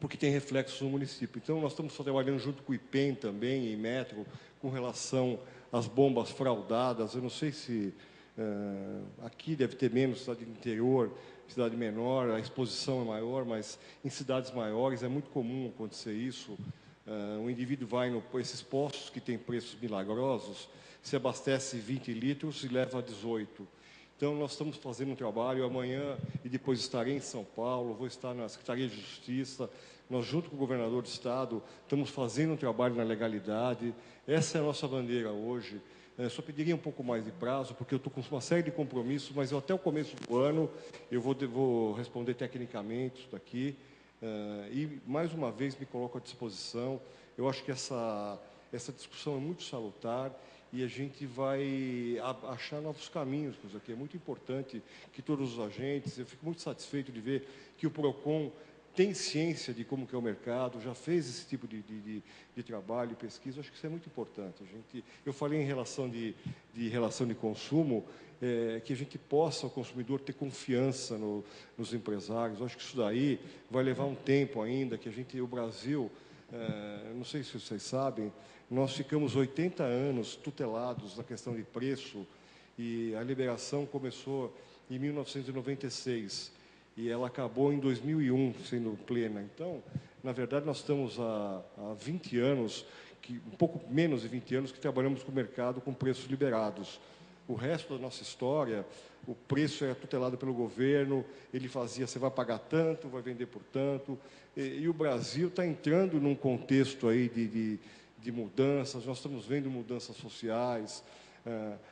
porque tem reflexos no município. Então, nós estamos trabalhando junto com o IPEM também, em Metro, com relação às bombas fraudadas. Eu não sei se aqui deve ter menos, cidade do interior, cidade menor, a exposição é maior, mas em cidades maiores é muito comum acontecer isso. O indivíduo vai esses postos que têm preços milagrosos, se abastece 20 litros e leva 18. Então, nós estamos fazendo um trabalho amanhã e depois estarei em São Paulo, vou estar na Secretaria de Justiça. Nós, junto com o governador do Estado, estamos fazendo um trabalho na legalidade. Essa é a nossa bandeira hoje. Só pediria um pouco mais de prazo, porque eu estou com uma série de compromissos, mas até o começo do ano eu vou responder tecnicamente isso daqui. E, mais uma vez, me coloco à disposição. Eu acho que essa discussão é muito salutar e a gente vai achar novos caminhos com isso aqui. É muito importante que todos os agentes, eu fico muito satisfeito de ver que o PROCON tem ciência de como que é o mercado, já fez esse tipo de trabalho, pesquisa. Acho que isso é muito importante. Eu falei em relação de relação de consumo, que a gente possa, o consumidor, ter confiança nos empresários. Acho que isso daí vai levar um tempo ainda, que o Brasil, não sei se vocês sabem, nós ficamos 80 anos tutelados na questão de preço, e a liberação começou em 1996. e ela acabou em 2001 sendo plena. Então, na verdade, nós estamos há 20 anos, um pouco menos de 20 anos, que trabalhamos com o mercado com preços liberados. O resto da nossa história, o preço é tutelado pelo governo, ele fazia, você vai pagar tanto, vai vender por tanto, e o Brasil está entrando num contexto aí de mudanças, nós estamos vendo mudanças sociais,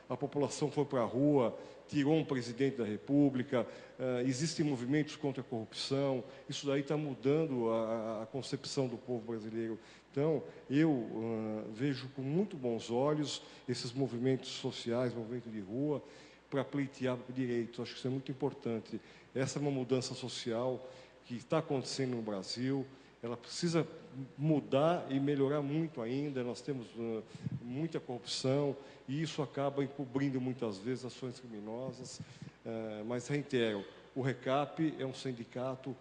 a população foi para a rua, tirou um presidente da República, existem movimentos contra a corrupção, isso daí está mudando a concepção do povo brasileiro. Então, eu vejo com muito bons olhos esses movimentos sociais, movimento de rua, para pleitear direitos. Acho que isso é muito importante. Essa é uma mudança social que está acontecendo no Brasil, ela precisa mudar e melhorar muito ainda. Nós temos muita corrupção e isso acaba encobrindo muitas vezes ações criminosas. Mas reitero, o RECAP é um sindicato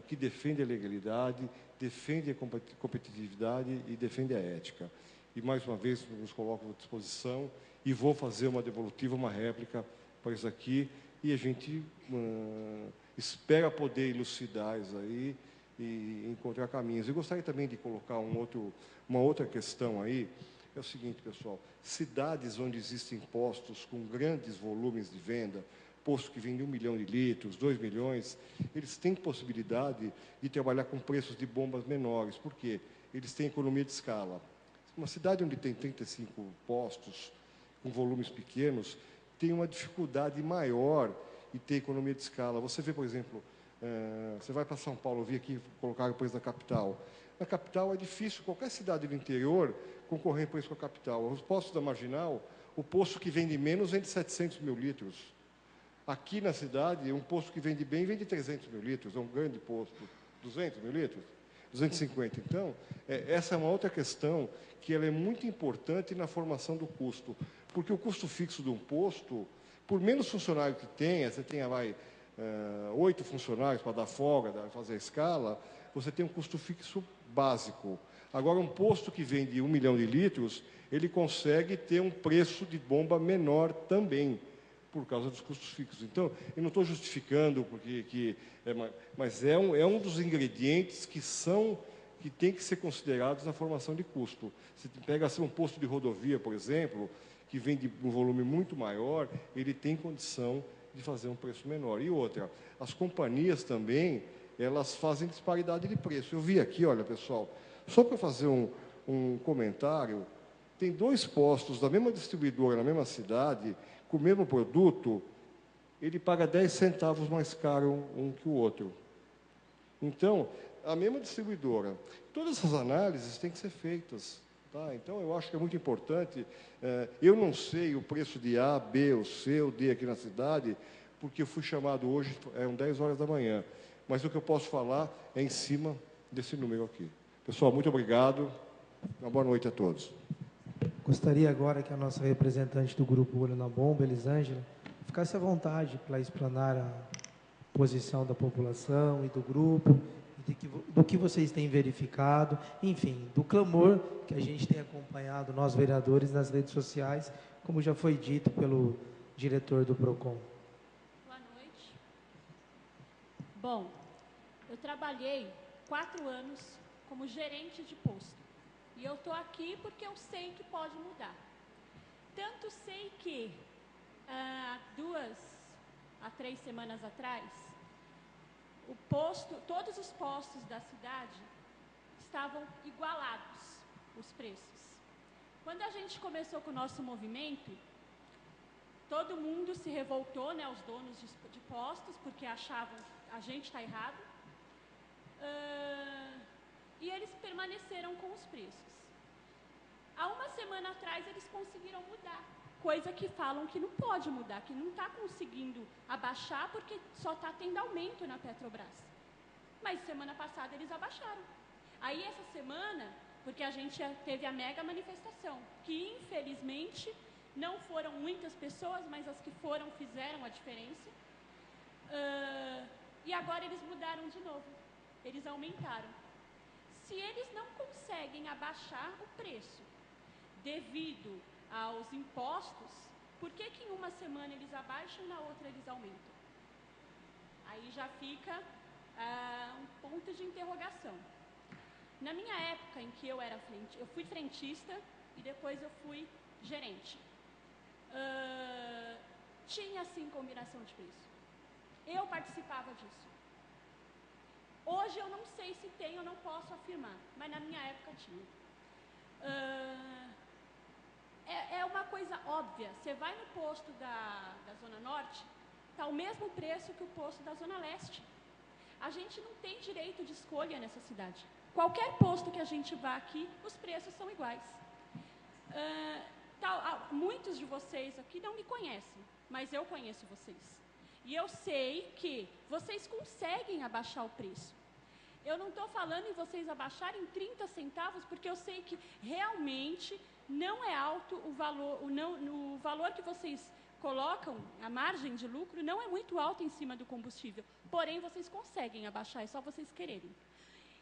que defende a legalidade, defende a competitividade e defende a ética. E mais uma vez nos coloco à disposição e vou fazer uma devolutiva, uma réplica para isso aqui e a gente espera poder elucidar isso aí e encontrar caminhos. Eu gostaria também de colocar uma outra questão aí, é o seguinte, pessoal, cidades onde existem postos com grandes volumes de venda, posto que vende 1 milhão de litros, 2 milhões, eles têm possibilidade de trabalhar com preços de bombas menores. Por quê? Eles têm economia de escala. Uma cidade onde tem 35 postos, com volumes pequenos, tem uma dificuldade maior de ter economia de escala. Você vê, por exemplo, você vai para São Paulo, eu vi aqui, colocar o preço da capital. Na capital é difícil, qualquer cidade do interior, concorrer em preço com a capital. Os postos da Marginal, o posto que vende menos vende 700 mil litros. Aqui na cidade, um posto que vende bem vende 300 mil litros, é um grande posto. 200 mil litros? 250. Então, essa é uma outra questão que ela é muito importante na formação do custo. Porque o custo fixo de um posto, por menos funcionário que tenha, você tenha, 8 funcionários para dar folga, fazer a escala, você tem um custo fixo básico. Agora, um posto que vende 1 milhão de litros, ele consegue ter um preço de bomba menor também, por causa dos custos fixos. Então, eu não estou justificando, mas é um dos ingredientes que tem que ser considerados na formação de custo. Você pega um posto de rodovia, por exemplo, que vende um volume muito maior, ele tem condição de fazer um preço menor. E outra, as companhias também, elas fazem disparidade de preço. Eu vi aqui, olha, pessoal, só para fazer um comentário, tem 2 postos da mesma distribuidora, na mesma cidade, com o mesmo produto, ele paga 10 centavos mais caro um que o outro. Então, a mesma distribuidora. Todas essas análises têm que ser feitas. Tá? Então, eu acho que é muito importante. Eu não sei o preço de A, B, ou C, ou D aqui na cidade, porque eu fui chamado hoje, eram 10 horas da manhã. Mas o que eu posso falar é em cima desse número aqui. Pessoal, muito obrigado. Uma boa noite a todos. Gostaria agora que a nossa representante do Grupo Olho na Bomba, Elisângela, ficasse à vontade para explanar a posição da população e do grupo, do que vocês têm verificado, enfim, do clamor que a gente tem acompanhado, nós vereadores, nas redes sociais, como já foi dito pelo diretor do PROCON. Boa noite. Bom, eu trabalhei 4 anos como gerente de posto. E eu estou aqui porque eu sei que pode mudar. Tanto sei que, 2 a 3 semanas atrás, todos os postos da cidade estavam igualados, os preços. Quando a gente começou com o nosso movimento, todo mundo se revoltou, né, os donos de postos, porque achavam que a gente está errado. E eles permaneceram com os preços. Há 1 semana atrás, eles conseguiram mudar, coisa que falam que não pode mudar, que não está conseguindo abaixar, porque só está tendo aumento na Petrobras. Mas semana passada eles abaixaram. Aí essa semana, porque a gente teve a mega manifestação, que infelizmente não foram muitas pessoas, mas as que foram fizeram a diferença. E agora eles mudaram de novo, eles aumentaram. Se eles não conseguem abaixar o preço devido aos impostos, por que em 1 semana eles abaixam e na outra eles aumentam? Aí já fica um ponto de interrogação. Na minha época em que eu fui frentista e depois eu fui gerente. Tinha sim combinação de preço. Eu participava disso. Hoje eu não sei se tem, eu não posso afirmar, mas na minha época tinha. É uma coisa óbvia. Você vai no posto da Zona Norte, está o mesmo preço que o posto da Zona Leste. A gente não tem direito de escolha nessa cidade. Qualquer posto que a gente vá aqui, os preços são iguais. Muitos de vocês aqui não me conhecem, mas eu conheço vocês. E eu sei que vocês conseguem abaixar o preço. Eu não estou falando em vocês abaixarem 30 centavos, porque eu sei que realmente não é alto o valor, o valor que vocês colocam, a margem de lucro, não é muito alta em cima do combustível. Porém, vocês conseguem abaixar, é só vocês quererem.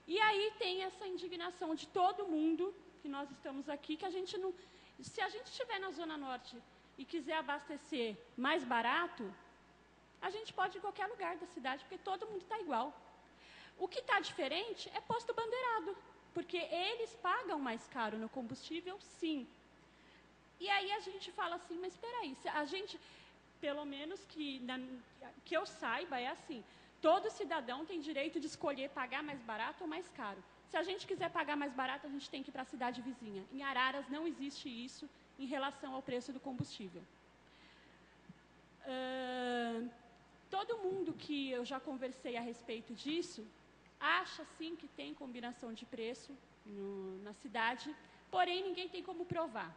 E aí tem essa indignação de todo mundo, que nós estamos aqui, que a gente não... Se a gente estiver na Zona Norte e quiser abastecer mais barato, a gente pode ir em qualquer lugar da cidade, porque todo mundo está igual. O que está diferente é posto bandeirado, porque eles pagam mais caro no combustível, sim. E aí a gente fala assim, mas espera aí, a gente, pelo menos que eu saiba, é assim, todo cidadão tem direito de escolher pagar mais barato ou mais caro. Se a gente quiser pagar mais barato, a gente tem que ir para a cidade vizinha. Em Araras não existe isso em relação ao preço do combustível. Todo mundo que eu já conversei a respeito disso, acha sim que tem combinação de preço na cidade, porém ninguém tem como provar.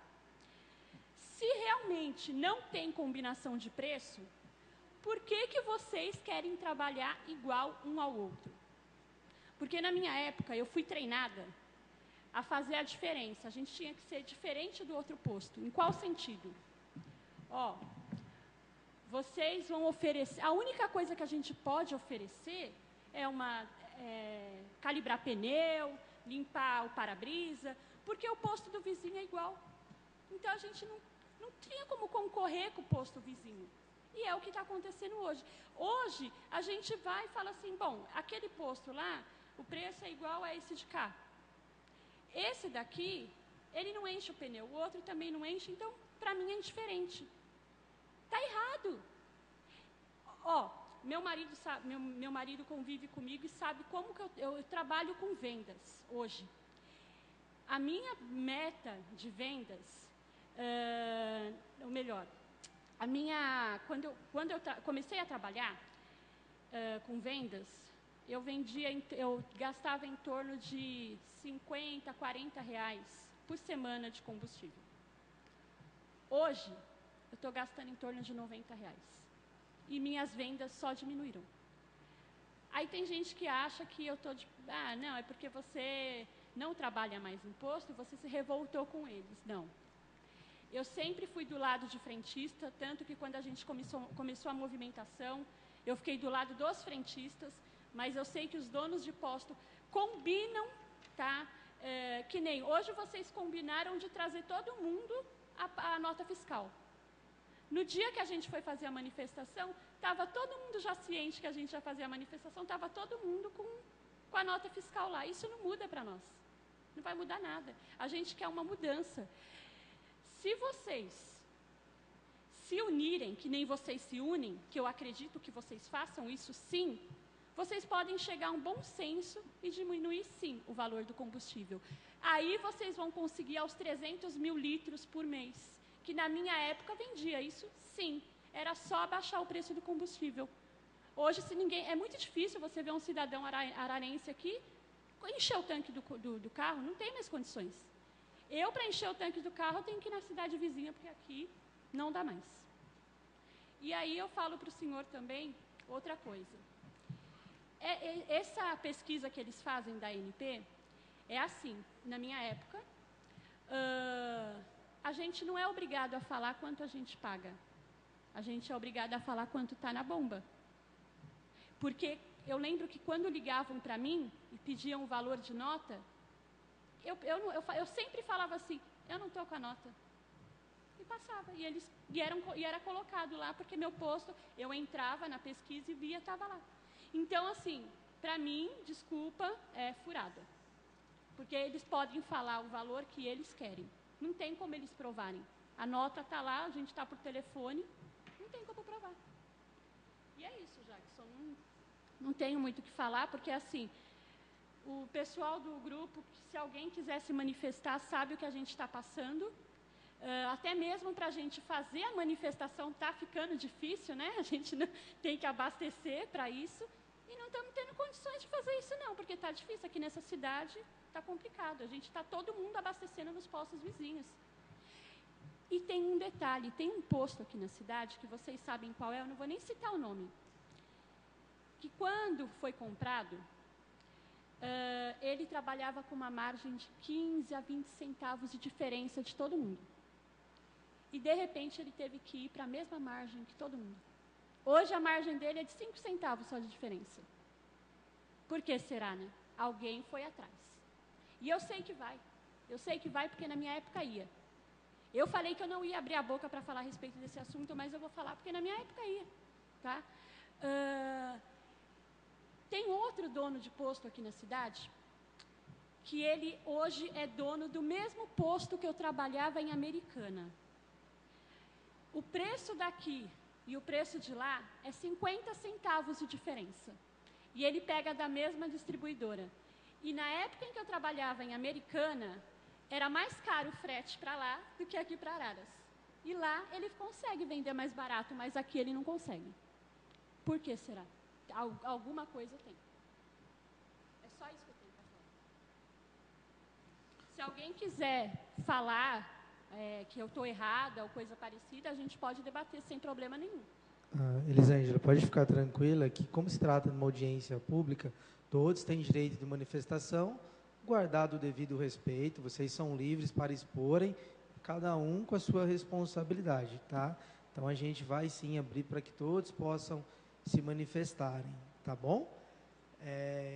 Se realmente não tem combinação de preço, por que vocês querem trabalhar igual um ao outro? Porque na minha época eu fui treinada a fazer a diferença. A gente tinha que ser diferente do outro posto. Em qual sentido? Vocês vão oferecer... A única coisa que a gente pode oferecer é calibrar pneu, limpar o para-brisa, porque o posto do vizinho é igual. Então, a gente não tinha como concorrer com o posto vizinho. E é o que está acontecendo hoje. Hoje, a gente vai e fala assim, bom, aquele posto lá, o preço é igual a esse de cá. Esse daqui, ele não enche o pneu, o outro também não enche, então, para mim, é indiferente. Está errado. Meu marido convive comigo e sabe como que eu trabalho com vendas hoje. A minha meta de vendas, ou melhor, quando eu comecei a trabalhar com vendas, eu gastava em torno de 50, 40 reais por semana de combustível. Hoje, eu estou gastando em torno de 90 reais. E minhas vendas só diminuíram. Aí tem gente que acha que eu estou não, é porque você não trabalha mais no posto e você se revoltou com eles. Não. Eu sempre fui do lado de frentista, tanto que quando a gente começou a movimentação, eu fiquei do lado dos frentistas, mas eu sei que os donos de posto combinam, tá? Que nem hoje vocês combinaram de trazer todo mundo a nota fiscal. No dia que a gente foi fazer a manifestação, estava todo mundo já ciente que a gente ia fazer a manifestação, estava todo mundo com a nota fiscal lá. Isso não muda para nós. Não vai mudar nada. A gente quer uma mudança. Se vocês se unirem, que nem vocês se unem, que eu acredito que vocês façam isso sim, vocês podem chegar a um bom senso e diminuir sim o valor do combustível. Aí vocês vão conseguir aos 300 mil litros por mês. Que na minha época vendia isso, sim. Era só abaixar o preço do combustível. Hoje, é muito difícil você ver um cidadão ararense aqui encher o tanque do carro, não tem mais condições. Eu, para encher o tanque do carro, tenho que ir na cidade vizinha, porque aqui não dá mais. E aí eu falo para o senhor também outra coisa. Essa pesquisa que eles fazem da ANP é assim, na minha época, a gente não é obrigado a falar quanto a gente paga. A gente é obrigado a falar quanto está na bomba. Porque eu lembro que quando ligavam para mim e pediam o valor de nota, eu sempre falava assim, eu não estou com a nota. E passava. E era colocado lá, porque meu posto, eu entrava na pesquisa e via, estava lá. Então, assim, para mim, desculpa, é furada. Porque eles podem falar o valor que eles querem. Não tem como eles provarem. A nota está lá, a gente está por telefone, não tem como provar. E é isso, Jackson. Não tenho muito o que falar, porque, assim, o pessoal do grupo, se alguém quiser se manifestar, sabe o que a gente está passando. Até mesmo para a gente fazer a manifestação está ficando difícil, né? A gente tem que abastecer para isso. E não estamos tendo condições de fazer isso, não, porque está difícil. Aqui nessa cidade está complicado. A gente está todo mundo abastecendo nos postos vizinhos. E tem um detalhe, tem um posto aqui na cidade, que vocês sabem qual é, eu não vou nem citar o nome, que quando foi comprado, ele trabalhava com uma margem de 15 a 20 centavos de diferença de todo mundo. E, de repente, ele teve que ir para a mesma margem que todo mundo. Hoje, a margem dele é de 5 centavos só de diferença. Por que será, né? Alguém foi atrás. E eu sei que vai. Eu sei que vai porque na minha época ia. Eu falei que eu não ia abrir a boca para falar a respeito desse assunto, mas eu vou falar porque na minha época ia. Tá? Tem outro dono de posto aqui na cidade, que ele hoje é dono do mesmo posto que eu trabalhava em Americana. O preço daqui e o preço de lá é 50 centavos de diferença. E ele pega da mesma distribuidora. E na época em que eu trabalhava em Americana, era mais caro o frete para lá do que aqui para Araras. E lá ele consegue vender mais barato, mas aqui ele não consegue. Por que será? Alguma coisa tem. É só isso que eu tenho para falar. Se alguém quiser falar que eu estou errada ou coisa parecida, a gente pode debater sem problema nenhum. Elisângela, pode ficar tranquila que, como se trata de uma audiência pública, todos têm direito de manifestação, guardado o devido respeito, vocês são livres para exporem, cada um com a sua responsabilidade, tá? Então, a gente vai sim abrir para que todos possam se manifestarem, tá bom?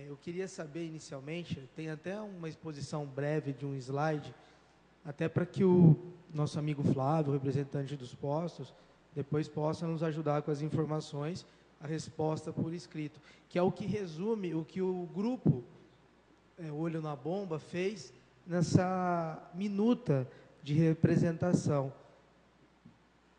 Eu queria saber inicialmente, tem até uma exposição breve de um slide, até para que o nosso amigo Flávio, representante dos postos, depois possa nos ajudar com as informações, a resposta por escrito, que é o que resume o que o grupo Olho na Bomba fez nessa minuta de representação.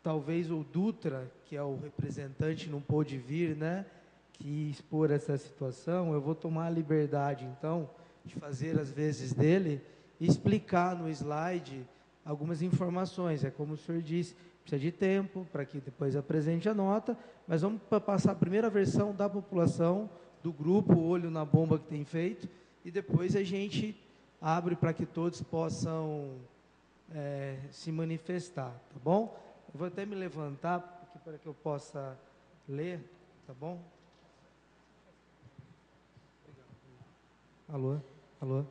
Talvez o Dutra, que é o representante, não pôde vir, né, que expor essa situação. Eu vou tomar a liberdade, então, de fazer as vezes dele e explicar no slide algumas informações. É como o senhor disse, precisa de tempo para que depois apresente a nota, mas vamos passar a primeira versão da população, do grupo Olho na Bomba que tem feito, e depois a gente abre para que todos possam se manifestar, tá bom? Eu vou até me levantar aqui para que eu possa ler, tá bom? Alô? Alô?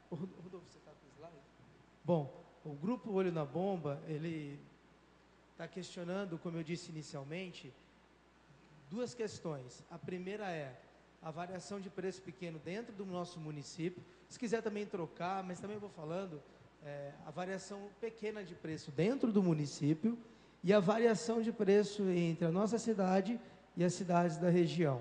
Rodolfo, você está com o slide? Bom, o grupo Olho na Bomba, ele está questionando, como eu disse inicialmente, duas questões. A primeira é a variação de preço pequeno dentro do nosso município. Se quiser também trocar, mas também vou falando, a variação pequena de preço dentro do município e a variação de preço entre a nossa cidade e as cidades da região.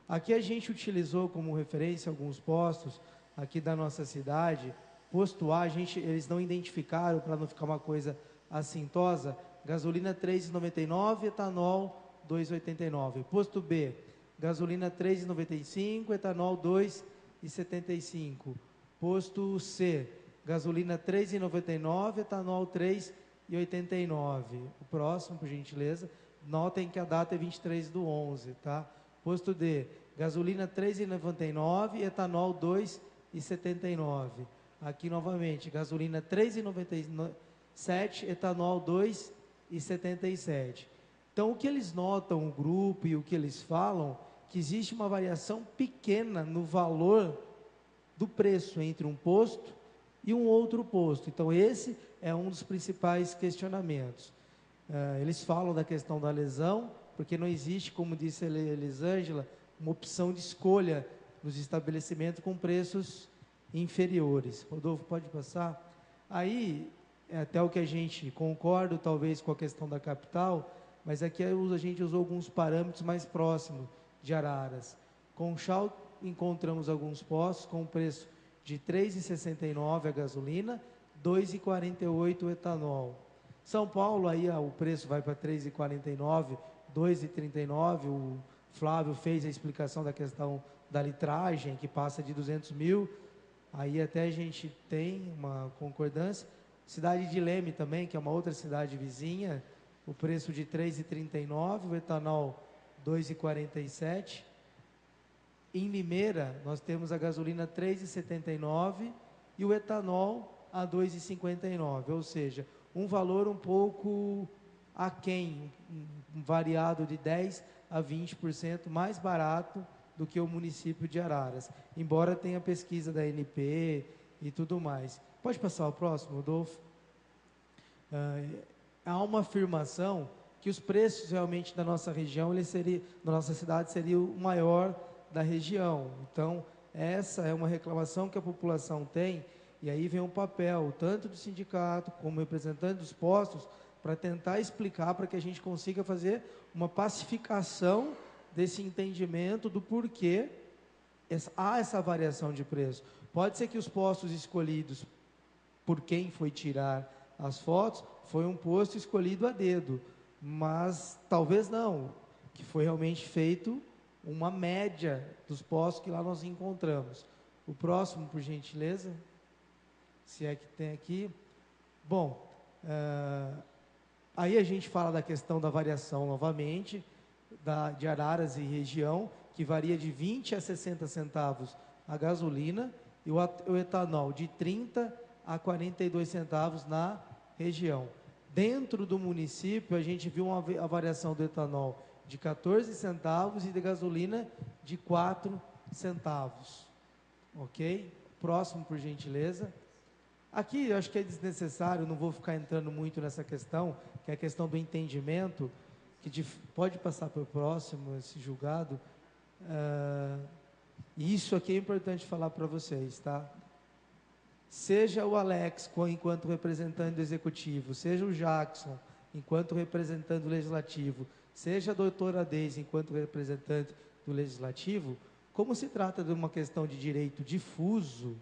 Aqui a gente utilizou como referência alguns postos aqui da nossa cidade. Posto A, eles não identificaram, para não ficar uma coisa assintosa, gasolina 3,99, etanol 2,89. Posto B, gasolina 3,95, etanol 2,75. Posto C, gasolina 3,99, etanol 3,89. O próximo, por gentileza. Notem que a data é 23/11, tá? Posto D, gasolina 3,99, etanol 2,79. Aqui novamente, gasolina 3,97, etanol 2,77. Então, o que eles notam, o grupo, e o que eles falam, que existe uma variação pequena no valor do preço entre um posto e um outro posto. Então, esse é um dos principais questionamentos. Eles falam da questão da lesão, porque não existe, como disse a Elisângela, uma opção de escolha nos estabelecimentos com preços inferiores. Rodolfo, pode passar? Aí, até o que a gente concorda, talvez, com a questão da capital, mas aqui a gente usou alguns parâmetros mais próximos de Araras. Conchal encontramos alguns postos com preço de R$ 3,69 a gasolina, R$ 2,48 o etanol. São Paulo, aí o preço vai para R$ 3,49, R$ 2,39. O Flávio fez a explicação da questão da litragem, que passa de 200 mil. Aí até a gente tem uma concordância. Cidade de Leme também, que é uma outra cidade vizinha, o preço de R$ 3,39, o etanol R$ 2,47. Em Limeira, nós temos a gasolina R$ 3,79 e o etanol a R$ 2,59, ou seja, um valor um pouco aquém, variado de 10% a 20% mais barato do que o município de Araras, embora tenha pesquisa da ANP e tudo mais. Pode passar o próximo, Rodolfo? Há uma afirmação que os preços realmente da nossa região, da nossa cidade, seria o maior da região. Então, essa é uma reclamação que a população tem, e aí vem um papel, tanto do sindicato como representante dos postos, para tentar explicar, para que a gente consiga fazer uma pacificação desse entendimento do porquê há essa variação de preço. Pode ser que os postos escolhidos por quem foi tirar as fotos, foi um posto escolhido a dedo, mas talvez não, que foi realmente feito uma média dos postos que lá nós encontramos. O próximo, por gentileza, se é que tem aqui. Bom, aí a gente fala da questão da variação novamente, de Araras e região, que varia de 20 a 60 centavos a gasolina, e o etanol de 30 a 42 centavos na região. Dentro do município, a gente viu a variação do etanol de 14 centavos e de gasolina de 4 centavos. Ok? Próximo, por gentileza. Aqui, eu acho que é desnecessário, não vou ficar entrando muito nessa questão, que é a questão do entendimento, pode passar para o próximo, esse julgado. Isso aqui é importante falar para vocês, tá? Seja o Alex, enquanto representante do Executivo, seja o Jackson, enquanto representante do Legislativo, seja a doutora Deise, enquanto representante do Legislativo, como se trata de uma questão de direito difuso,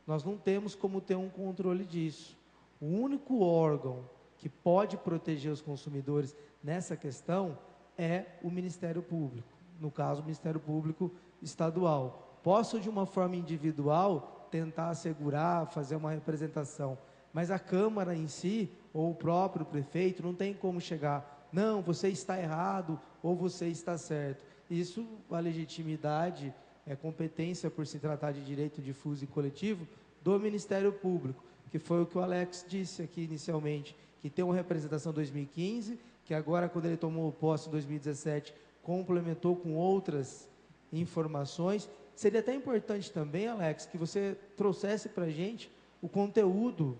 nós não temos como ter um controle disso. O único órgão que pode proteger os consumidores nessa questão é o Ministério Público, no caso, o Ministério Público Estadual. Posso, de uma forma individual, tentar assegurar, fazer uma representação, mas a Câmara em si, ou o próprio prefeito, não tem como chegar, não, você está errado, ou você está certo. Isso, a legitimidade, é competência, por se tratar de direito difuso e coletivo, do Ministério Público, que foi o que o Alex disse aqui inicialmente, que tem uma representação em 2015, que agora, quando ele tomou posse em 2017, complementou com outras informações. Seria até importante também, Alex, que você trouxesse para a gente o conteúdo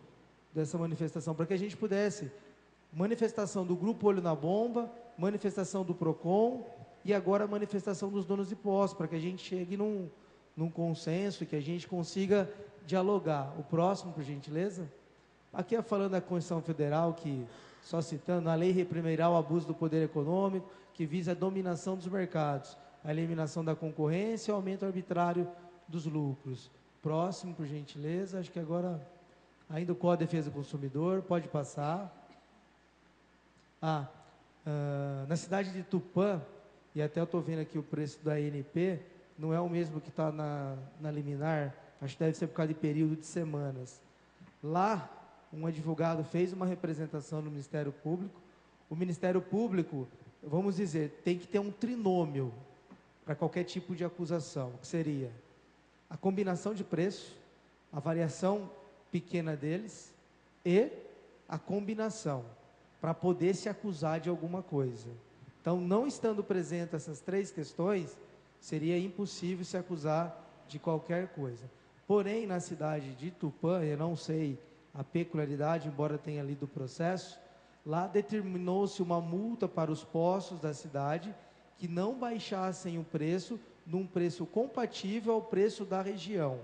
dessa manifestação, para que a gente pudesse, manifestação do Grupo Olho na Bomba, manifestação do PROCON, e agora a manifestação dos donos de postos, para que a gente chegue num consenso e que a gente consiga dialogar. O próximo, por gentileza. Aqui é falando da Constituição Federal, que, só citando, a lei reprimirá o abuso do poder econômico, que visa a dominação dos mercados, a eliminação da concorrência e o aumento arbitrário dos lucros. Próximo, por gentileza. Acho que agora, ainda o Código de Defesa do Consumidor, pode passar. Na cidade de Tupã, e até eu estou vendo aqui o preço da ANP, não é o mesmo que está na liminar, acho que deve ser por causa de período de semanas. Lá, um advogado fez uma representação no Ministério Público. O Ministério Público, vamos dizer, tem que ter um trinômio para qualquer tipo de acusação, que seria a combinação de preço, a variação pequena deles e a combinação, para poder se acusar de alguma coisa. Então, não estando presente essas três questões, seria impossível se acusar de qualquer coisa. Porém, na cidade de Tupã, eu não sei a peculiaridade, embora tenha lido o processo, lá determinou-se uma multa para os postos da cidade que não baixassem o preço num preço compatível ao preço da região.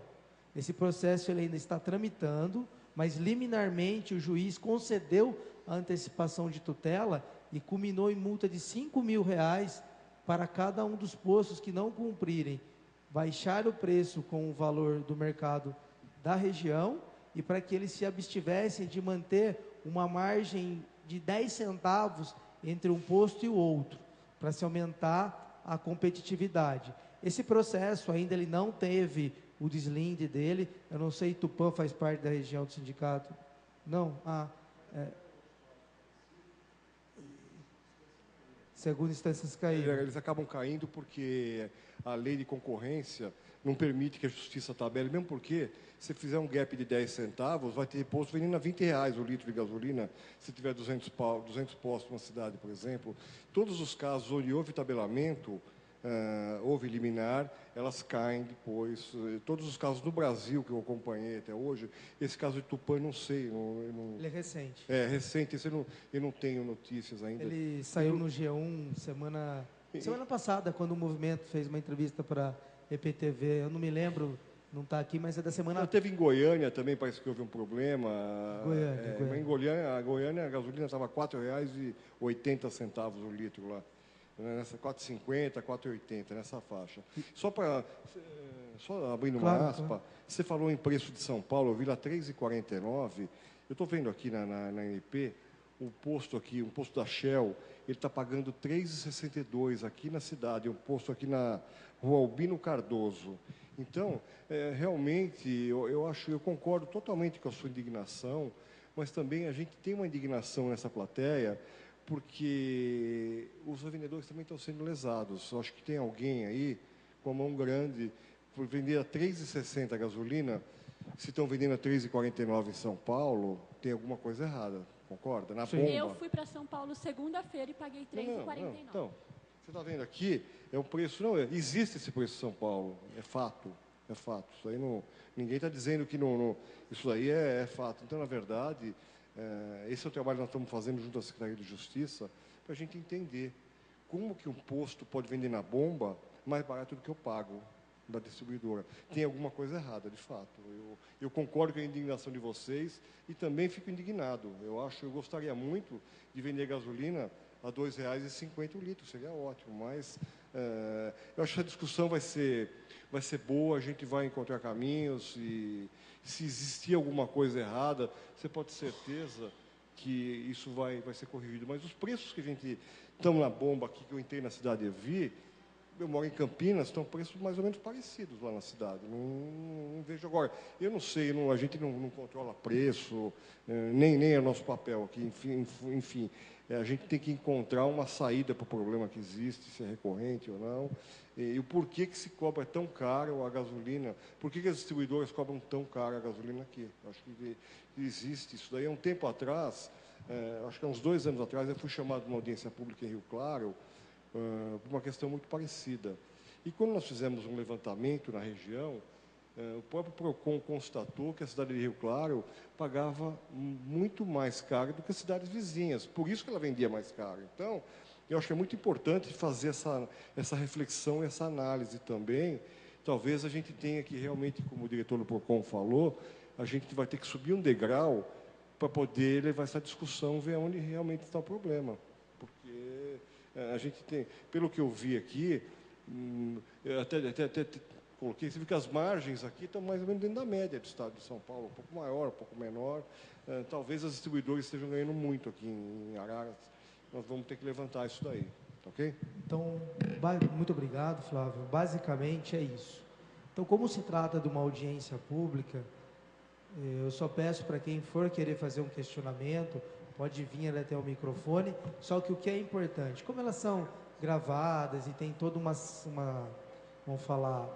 Esse processo ele ainda está tramitando, mas liminarmente o juiz concedeu a antecipação de tutela e culminou em multa de R$ 5.000 para cada um dos postos que não cumprirem, baixar o preço com o valor do mercado da região e para que eles se abstivessem de manter uma margem de 10 centavos entre um posto e o outro, para se aumentar a competitividade. Esse processo ainda ele não teve o deslinde dele. Eu não sei, Tupã faz parte da região do sindicato? Não? Segunda instância caiu. Eles acabam caindo porque a lei de concorrência não permite que a justiça tabele, mesmo porque se fizer um gap de 10 centavos, vai ter posto vendendo a R$20 o litro de gasolina, se tiver 200 postos numa cidade, por exemplo. Todos os casos onde houve tabelamento, houve liminar, elas caem depois. Todos os casos do Brasil que eu acompanhei até hoje, esse caso de Tupã eu não sei. Ele é recente. É recente, esse eu não tenho notícias ainda. Ele saiu no G1 semana passada, quando o movimento fez uma entrevista para EPTV. Eu não me lembro, não está aqui, mas é da semana... Teve em Goiânia também, parece que houve um problema. Goiânia. Em Goiânia, a gasolina estava R$ 4,80 o litro lá. Nessa 4,50, 4,80, nessa faixa. Só abrindo uma aspa, você falou em preço de São Paulo, eu vi lá 3,49. Eu estou vendo aqui na MP, um posto da Shell, ele está pagando 3,62 aqui na cidade, um posto aqui na Rua Albino Cardoso. Então, realmente, eu concordo totalmente com a sua indignação, mas também a gente tem uma indignação nessa plateia, porque os revendedores também estão sendo lesados. Eu acho que tem alguém aí com a mão grande por vender a 3,60 a gasolina. Se estão vendendo a 3,49 em São Paulo, tem alguma coisa errada, concorda? Na bomba. Eu fui para São Paulo segunda-feira e paguei 3,49. Então, você está vendo aqui, é um preço... Não, existe esse preço em São Paulo, é fato. É fato. Isso aí não, ninguém está dizendo que não... Isso aí é fato. Então, na verdade... esse é o trabalho que nós estamos fazendo junto à Secretaria de Justiça, para a gente entender como que um posto pode vender na bomba mais barato do que eu pago da distribuidora. Tem alguma coisa errada, de fato. Eu concordo com a indignação de vocês e também fico indignado. Eu gostaria muito de vender gasolina a R$ 2,50 o litro, seria ótimo, mas eu acho que a discussão vai ser boa, a gente vai encontrar caminhos e se existir alguma coisa errada, você pode ter certeza que isso vai ser corrigido. Mas os preços que a gente estão na bomba aqui, que eu entrei na cidade e vi, eu moro em Campinas, estão preços mais ou menos parecidos lá na cidade. Não vejo agora. Eu não sei, a gente não controla preço, nem é nosso papel aqui. Enfim, a gente tem que encontrar uma saída para o problema que existe, se é recorrente ou não. E o porquê que se cobra tão caro a gasolina, por que as distribuidoras cobram tão caro a gasolina aqui? Acho que existe isso daí. Há um tempo atrás, acho que há uns 2 anos atrás, eu fui chamado numa audiência pública em Rio Claro, por uma questão muito parecida. E quando nós fizemos um levantamento na região, o próprio PROCON constatou que a cidade de Rio Claro pagava muito mais caro do que as cidades vizinhas, por isso que ela vendia mais caro. Então, eu acho que é muito importante fazer essa reflexão, essa análise também. Talvez a gente tenha que realmente, como o diretor do PROCON falou, a gente vai ter que subir um degrau para poder levar essa discussão, ver onde realmente está o problema. Porque a gente tem, pelo que eu vi aqui, até coloquei, você viu que as margens aqui estão mais ou menos dentro da média do estado de São Paulo, um pouco maior, um pouco menor. Talvez as distribuidoras estejam ganhando muito aqui em Araras. Nós vamos ter que levantar isso daí, ok? Então, muito obrigado, Flávio. Basicamente é isso. Então, como se trata de uma audiência pública, eu só peço para quem for querer fazer um questionamento, pode vir até o microfone, só que o que é importante, como elas são gravadas e tem toda vamos falar,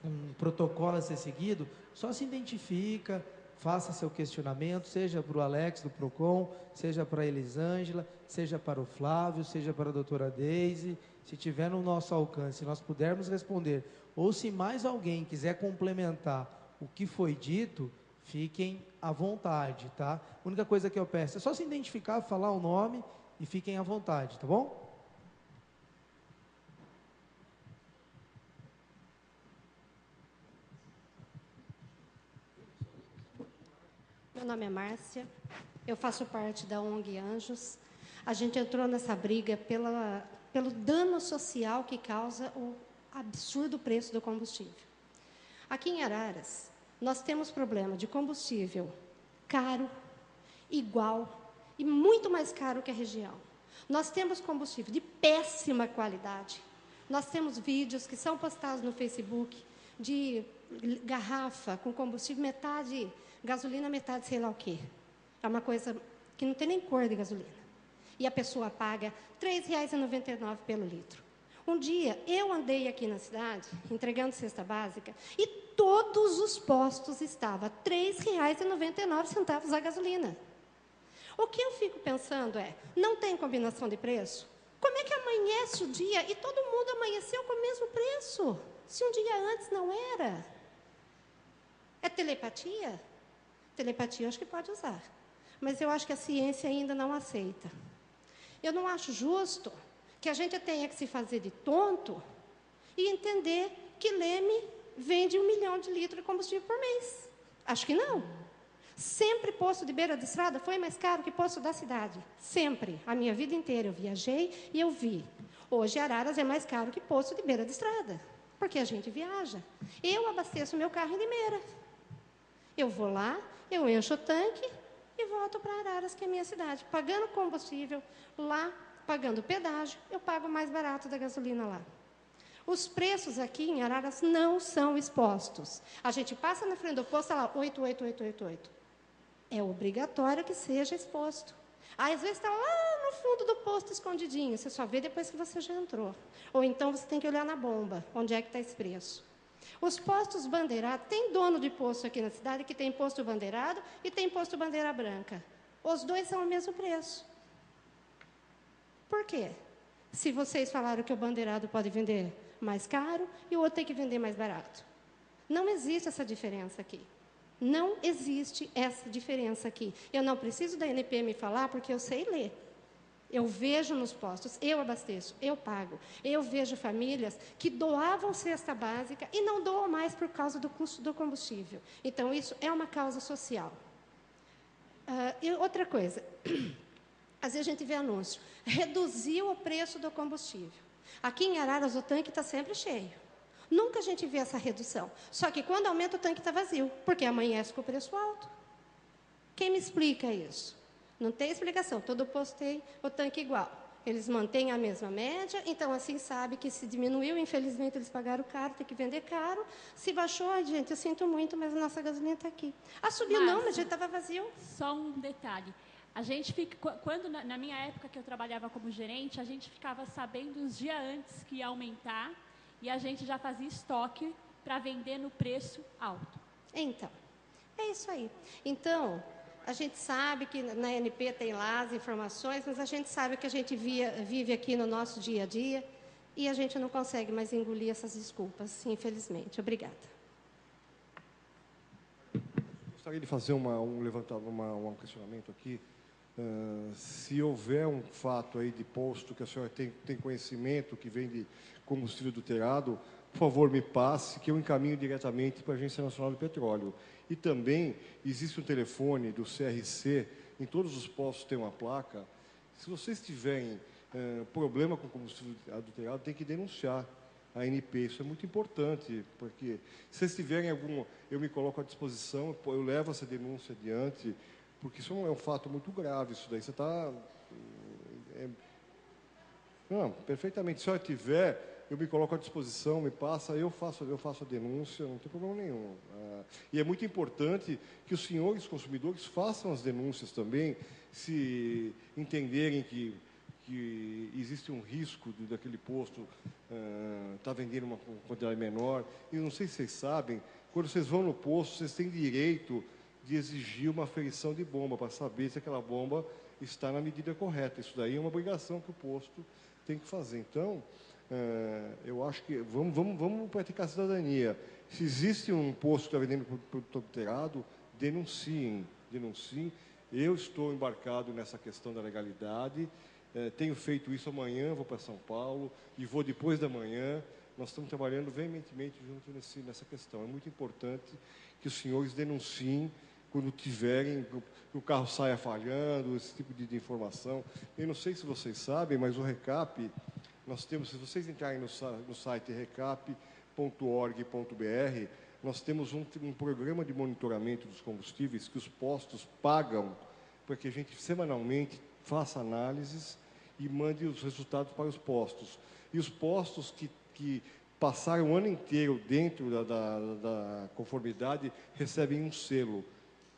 um protocolo a ser seguido, só se identifica, faça seu questionamento, seja para o Alex do PROCON, seja para a Elisângela, seja para o Flávio, seja para a doutora Deise, se tiver no nosso alcance, nós pudermos responder, ou se mais alguém quiser complementar o que foi dito, fiquem à vontade, tá? A única coisa que eu peço é só se identificar, falar o nome e fiquem à vontade, tá bom? Meu nome é Márcia, eu faço parte da ONG Anjos. A gente entrou nessa briga pelo dano social que causa o absurdo preço do combustível. Aqui em Araras, nós temos problema de combustível caro, igual e muito mais caro que a região. Nós temos combustível de péssima qualidade. Nós temos vídeos que são postados no Facebook de garrafa com combustível, metade gasolina, metade sei lá o quê. É uma coisa que não tem nem cor de gasolina. E a pessoa paga R$ 3,99 pelo litro. Um dia, eu andei aqui na cidade, entregando cesta básica, e todos os postos estavam R$ 3,99 a gasolina. O que eu fico pensando é, não tem combinação de preço? Como é que amanhece o dia e todo mundo amanheceu com o mesmo preço? Se um dia antes não era? É telepatia? Telepatia eu acho que pode usar. Mas eu acho que a ciência ainda não aceita. Eu não acho justo que a gente tenha que se fazer de tonto e entender que Leme vende 1 milhão de litros de combustível por mês. Acho que não. Sempre posto de beira de estrada foi mais caro que posto da cidade. Sempre. A minha vida inteira eu viajei e eu vi. Hoje Araras é mais caro que posto de beira de estrada. Porque a gente viaja. Eu abasteço meu carro em Limeira. Eu vou lá, eu encho o tanque e volto para Araras, que é a minha cidade. Pagando combustível lá, pagando pedágio, eu pago mais barato da gasolina lá. Os preços aqui em Araras não são expostos. A gente passa na frente do posto, está lá, 88888. É obrigatório que seja exposto. Às vezes está lá no fundo do posto escondidinho, você só vê depois que você já entrou. Ou então você tem que olhar na bomba, onde é que está esse preço. Os postos bandeirados, tem dono de posto aqui na cidade que tem posto bandeirado e tem posto bandeira branca. Os dois são o mesmo preço. Por quê? Se vocês falaram que o bandeirado pode vender mais caro e o outro tem que vender mais barato. Não existe essa diferença aqui. Não existe essa diferença aqui. Eu não preciso da ANP me falar porque eu sei ler. Eu vejo nos postos, eu abasteço, eu pago. Eu vejo famílias que doavam cesta básica e não doam mais por causa do custo do combustível. Então, isso é uma causa social. E outra coisa, às vezes a gente vê anúncio, reduziu o preço do combustível. Aqui em Araras o tanque está sempre cheio. Nunca a gente vê essa redução. Só que quando aumenta o tanque está vazio, porque amanhece com o preço alto. Quem me explica isso? Não tem explicação. Todo posto tem o tanque igual. Eles mantêm a mesma média, então assim sabe que se diminuiu, infelizmente eles pagaram caro, tem que vender caro. Se baixou, gente, eu sinto muito, mas a nossa gasolina está aqui. Ah, subiu não, mas já estava vazio. Só um detalhe. A gente fica, quando na minha época que eu trabalhava como gerente, a gente ficava sabendo os dias antes que ia aumentar e a gente já fazia estoque para vender no preço alto. Então, é isso aí. Então, a gente sabe que na ANP tem lá as informações, mas a gente sabe que a gente vive aqui no nosso dia a dia e a gente não consegue mais engolir essas desculpas, infelizmente. Obrigada. Gostaria de fazer um questionamento aqui. Se houver um fato aí de posto que a senhora tem conhecimento que vem de combustível adulterado, por favor, me passe, que eu encaminho diretamente para a Agência Nacional de Petróleo. E também existe um telefone do CRC, em todos os postos tem uma placa. Se vocês tiverem problema com combustível adulterado, tem que denunciar a ANP. Isso é muito importante, porque se vocês tiverem eu me coloco à disposição, eu levo essa denúncia adiante, porque isso é um fato muito grave, isso daí. Você está... Não, perfeitamente. Se eu tiver, eu me coloco à disposição, me passa, eu faço a denúncia, não tem problema nenhum. E é muito importante que os senhores consumidores façam as denúncias também, se entenderem que existe um risco daquele posto estar vendendo uma quantidade menor. E não sei se vocês sabem, quando vocês vão no posto, vocês têm direito de exigir uma aferição de bomba, para saber se aquela bomba está na medida correta. Isso daí é uma obrigação que o posto tem que fazer. Então, eu acho que vamos praticar a cidadania. Se existe um posto que está vendendo produto adulterado, denunciem. Eu estou embarcado nessa questão da legalidade, tenho feito isso amanhã, vou para São Paulo, e vou depois da manhã. Nós estamos trabalhando veementemente junto nessa questão. É muito importante que os senhores denunciem quando tiverem, que o carro saia falhando, esse tipo de informação. Eu não sei se vocês sabem, mas o RECAP, Nós temos, se vocês entrarem no site recap.org.br, nós temos um programa de monitoramento dos combustíveis que os postos pagam para que a gente semanalmente faça análises e mande os resultados para os postos. E os postos que passaram o ano inteiro dentro da conformidade recebem um selo.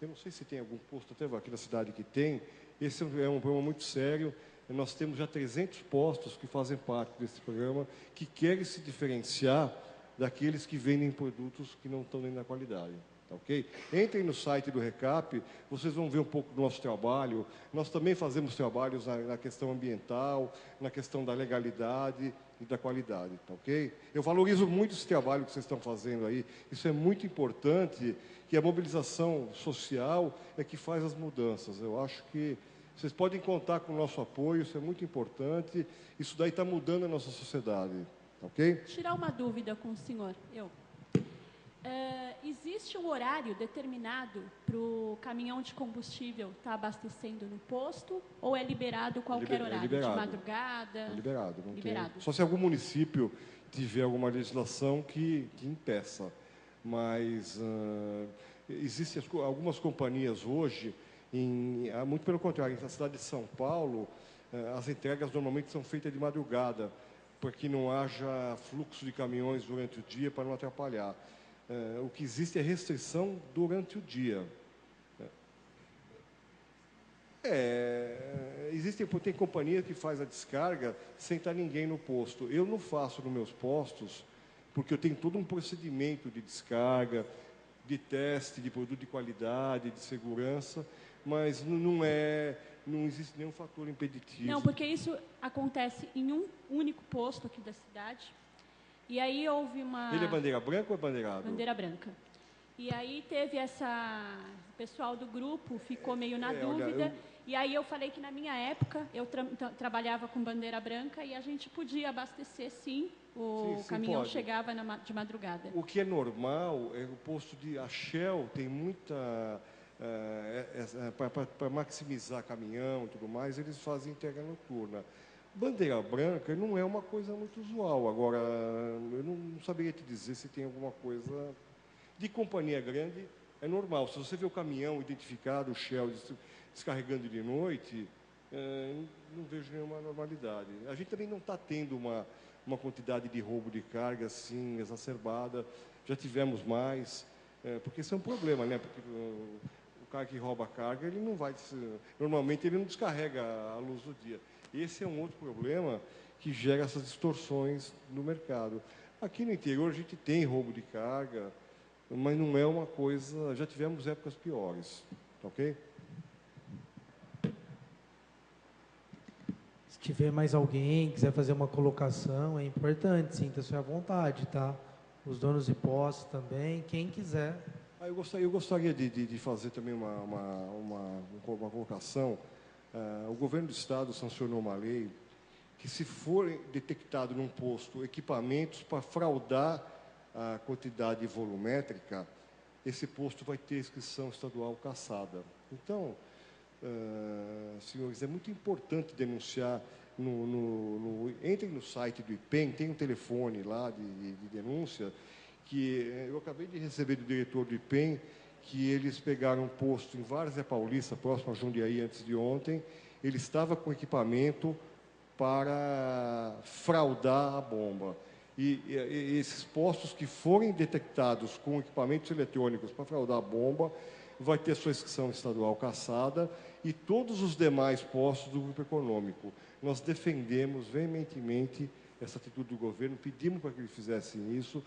Eu não sei se tem algum posto até aqui na cidade que tem. Esse é um problema muito sério. Nós temos já 300 postos que fazem parte desse programa, que querem se diferenciar daqueles que vendem produtos que não estão dentro da qualidade. Tá, ok? Entrem no site do Recap, vocês vão ver um pouco do nosso trabalho. Nós também fazemos trabalhos na questão ambiental, na questão da legalidade e da qualidade. Tá, ok? Eu valorizo muito esse trabalho que vocês estão fazendo aí. Isso é muito importante, que a mobilização social é que faz as mudanças. Eu acho que vocês podem contar com o nosso apoio, isso é muito importante. Isso daí está mudando a nossa sociedade. Tá, ok? Tirar uma dúvida com o senhor. Existe um horário determinado para o caminhão de combustível estar abastecendo no posto ou é liberado qualquer horário? Liberado. De madrugada? É liberado. Não liberado. Tem. Só se algum município tiver alguma legislação que impeça. Mas existem algumas companhias hoje, muito pelo contrário, na cidade de São Paulo, as entregas normalmente são feitas de madrugada, para que não haja fluxo de caminhões durante o dia, para não atrapalhar. O que existe é restrição durante o dia. Tem companhia que faz a descarga sem estar ninguém no posto. Eu não faço nos meus postos, porque eu tenho todo um procedimento de descarga, de teste de produto de qualidade, de segurança, mas não existe nenhum fator impeditivo. Não, porque isso acontece em um único posto aqui da cidade. E aí houve uma... Ele é bandeira branca ou é bandeirado? Bandeira branca. E aí teve o pessoal do grupo ficou meio na dúvida. E aí eu falei que na minha época eu trabalhava com bandeira branca e a gente podia abastecer, sim. O caminhão pode. Chegava de madrugada. O que é normal é o posto a Shell tem muita... para maximizar caminhão e tudo mais, eles fazem entrega noturna. Bandeira branca não é uma coisa muito usual. Agora, eu não saberia te dizer se tem alguma coisa... De companhia grande, é normal. Se você vê o caminhão identificado, o Shell, descarregando de noite, não vejo nenhuma normalidade. A gente também não está tendo uma quantidade de roubo de carga assim, exacerbada. Já tivemos mais, porque isso é um problema, né? Porque o cara que rouba a carga, ele não vai... Normalmente, ele não descarrega à luz do dia. Esse é um outro problema que gera essas distorções no mercado. Aqui no interior, a gente tem roubo de carga, mas não é uma coisa... Já tivemos épocas piores, tá, ok? Se tiver mais alguém, quiser fazer uma colocação, é importante, sinta-se à vontade, tá? Os donos de postos também, quem quiser. Eu gostaria de fazer também uma colocação. O governo do Estado sancionou uma lei que, se for detectado num posto equipamentos para fraudar a quantidade volumétrica, esse posto vai ter inscrição estadual cassada. Então, senhores, é muito importante denunciar. Entrem no site do IPEM, tem um telefone lá de denúncia, que eu acabei de receber do diretor do IPEM, que eles pegaram um posto em Várzea Paulista, próximo a Jundiaí, antes de ontem. Ele estava com equipamento para fraudar a bomba. E esses postos que forem detectados com equipamentos eletrônicos para fraudar a bomba, vai ter sua inscrição estadual cassada, e todos os demais postos do grupo econômico. Nós defendemos veementemente essa atitude do governo, pedimos para que eles fizessem isso,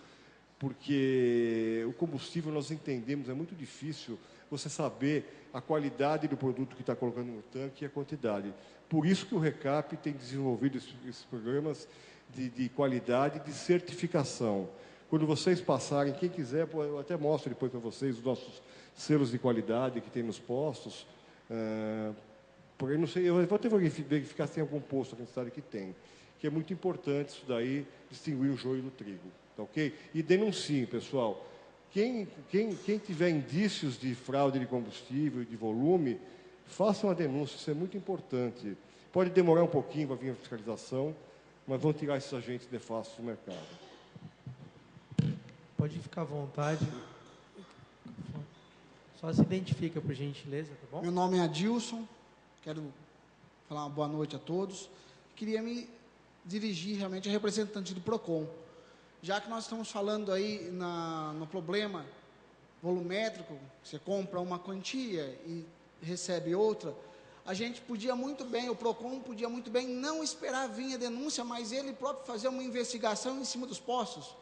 porque o combustível, nós entendemos, é muito difícil você saber a qualidade do produto que está colocando no tanque e a quantidade. Por isso que o Recap tem desenvolvido esses programas de qualidade, de certificação. Quando vocês passarem, quem quiser, eu até mostro depois para vocês os nossos selos de qualidade que tem nos postos. Porque não sei, eu vou ter que verificar se tem algum posto aqui na cidade que tem. Que é muito importante isso daí, distinguir o joio do trigo. Tá, ok? E denunciem, pessoal. Quem tiver indícios de fraude de combustível e de volume, façam a denúncia, isso é muito importante. Pode demorar um pouquinho para vir a fiscalização, mas vão tirar esses agentes nefastos do mercado. Pode ficar à vontade. Só se identifica, por gentileza, tá bom? Meu nome é Adilson, quero falar uma boa noite a todos. Queria me dirigir realmente a representante do PROCON. Já que nós estamos falando aí no problema volumétrico, você compra uma quantia e recebe outra, a gente podia muito bem, o PROCON podia muito bem não esperar vir a denúncia, mas ele próprio fazer uma investigação em cima dos postos.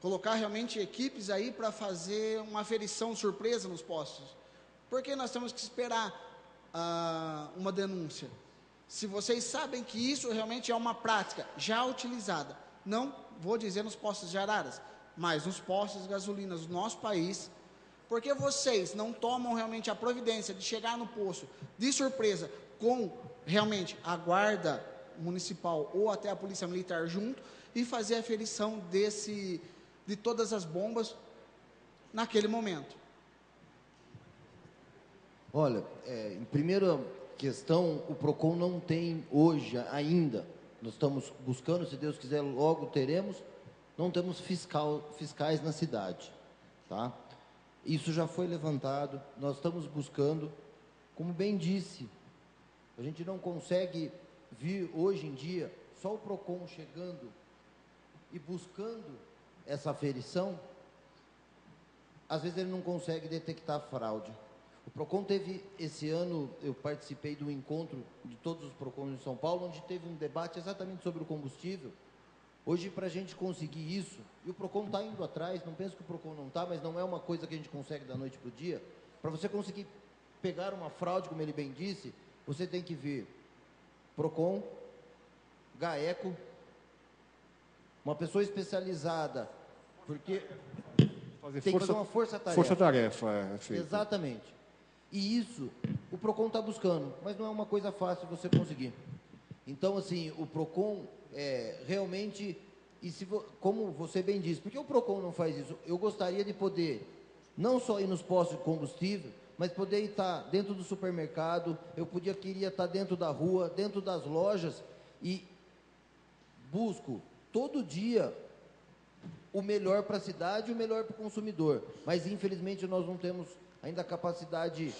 Colocar realmente equipes aí para fazer uma aferição surpresa nos postos. Por que nós temos que esperar uma denúncia? Se vocês sabem que isso realmente é uma prática já utilizada, não vou dizer nos postos de Araras, mas nos postos de gasolina do nosso país, porque vocês não tomam realmente a providência de chegar no posto de surpresa com realmente a guarda municipal ou até a polícia militar junto e fazer a aferição de todas as bombas naquele momento? Olha, em primeira questão, o PROCON não tem hoje ainda, nós estamos buscando, se Deus quiser logo teremos, não temos fiscais na cidade, tá? Isso já foi levantado, nós estamos buscando, como bem disse, a gente não consegue vir hoje em dia, só o PROCON chegando e buscando essa aferição, às vezes ele não consegue detectar fraude. O PROCON teve, esse ano, eu participei do encontro de todos os PROCONs de São Paulo, onde teve um debate exatamente sobre o combustível. Hoje, para a gente conseguir isso, e o PROCON está indo atrás, não penso que o PROCON não está, mas não é uma coisa que a gente consegue da noite para o dia. Para você conseguir pegar uma fraude, como ele bem disse, você tem que vir PROCON, GAECO, uma pessoa especializada, porque tem que fazer uma força-tarefa. Força-tarefa, é feito. Exatamente. E isso, o PROCON está buscando, mas não é uma coisa fácil você conseguir. Então, assim, o PROCON realmente, como você bem disse, por que o PROCON não faz isso? Eu gostaria de poder, não só ir nos postos de combustível, mas poder estar dentro do supermercado, queria estar dentro da rua, dentro das lojas, e busco todo dia o melhor para a cidade e o melhor para o consumidor. Mas, infelizmente, nós não temos ainda a capacidade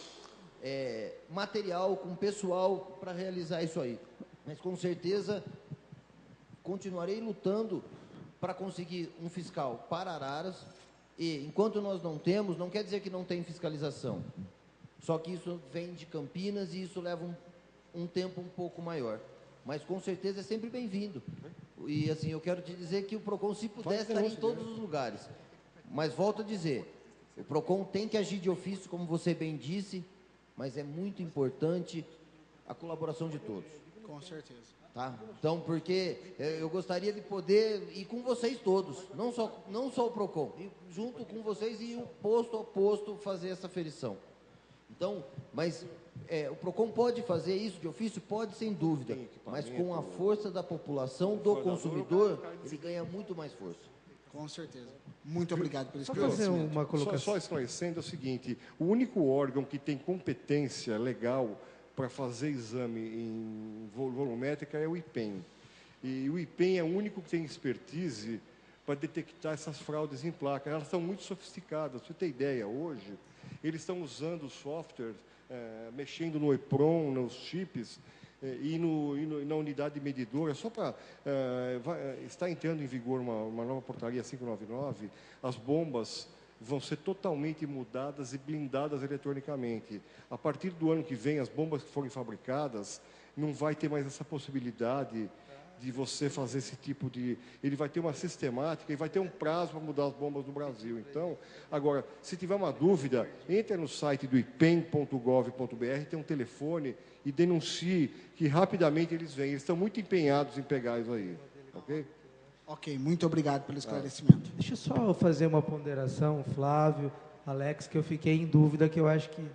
material, com pessoal, para realizar isso aí. Mas, com certeza, continuarei lutando para conseguir um fiscal para Araras. E, enquanto nós não temos, não quer dizer que não tem fiscalização. Só que isso vem de Campinas e isso leva um tempo um pouco maior. Mas, com certeza, é sempre bem-vindo. E, assim, eu quero te dizer que o PROCON, se pudesse, estaria em todos os lugares. Mas, volto a dizer, o PROCON tem que agir de ofício, como você bem disse, mas é muito importante a colaboração de todos. Com certeza. Tá? Então, porque eu gostaria de poder ir com vocês todos, não só o PROCON, ir junto com vocês e ir posto a posto fazer essa aferição. Então, mas o PROCON pode fazer isso de ofício? Pode, sem dúvida, mas com a força da população, do consumidor, ele ganha muito mais força. Com certeza. Muito obrigado pelo Só fazer esclarecimento. uma colocação. Só esclarecendo é o seguinte, o único órgão que tem competência legal para fazer exame em volumétrica é o IPEM. E o IPEM é o único que tem expertise para detectar essas fraudes em placa. Elas são muito sofisticadas. Pra você ter ideia, hoje, eles estão usando software, mexendo no EPROM, nos chips, e na unidade medidora, só para... está entrando em vigor uma nova portaria 599, as bombas vão ser totalmente mudadas e blindadas eletronicamente. A partir do ano que vem, as bombas que forem fabricadas, não vai ter mais essa possibilidade de você fazer esse tipo de... Ele vai ter uma sistemática e vai ter um prazo para mudar as bombas no Brasil. Então, agora, se tiver uma dúvida, entre no site do ipem.gov.br, tem um telefone e denuncie que rapidamente eles vêm. Eles estão muito empenhados em pegar isso aí. Ok? Ok, muito obrigado pelo esclarecimento. Deixa eu só fazer uma ponderação, Flávio, Alex, que eu fiquei em dúvida, que eu acho que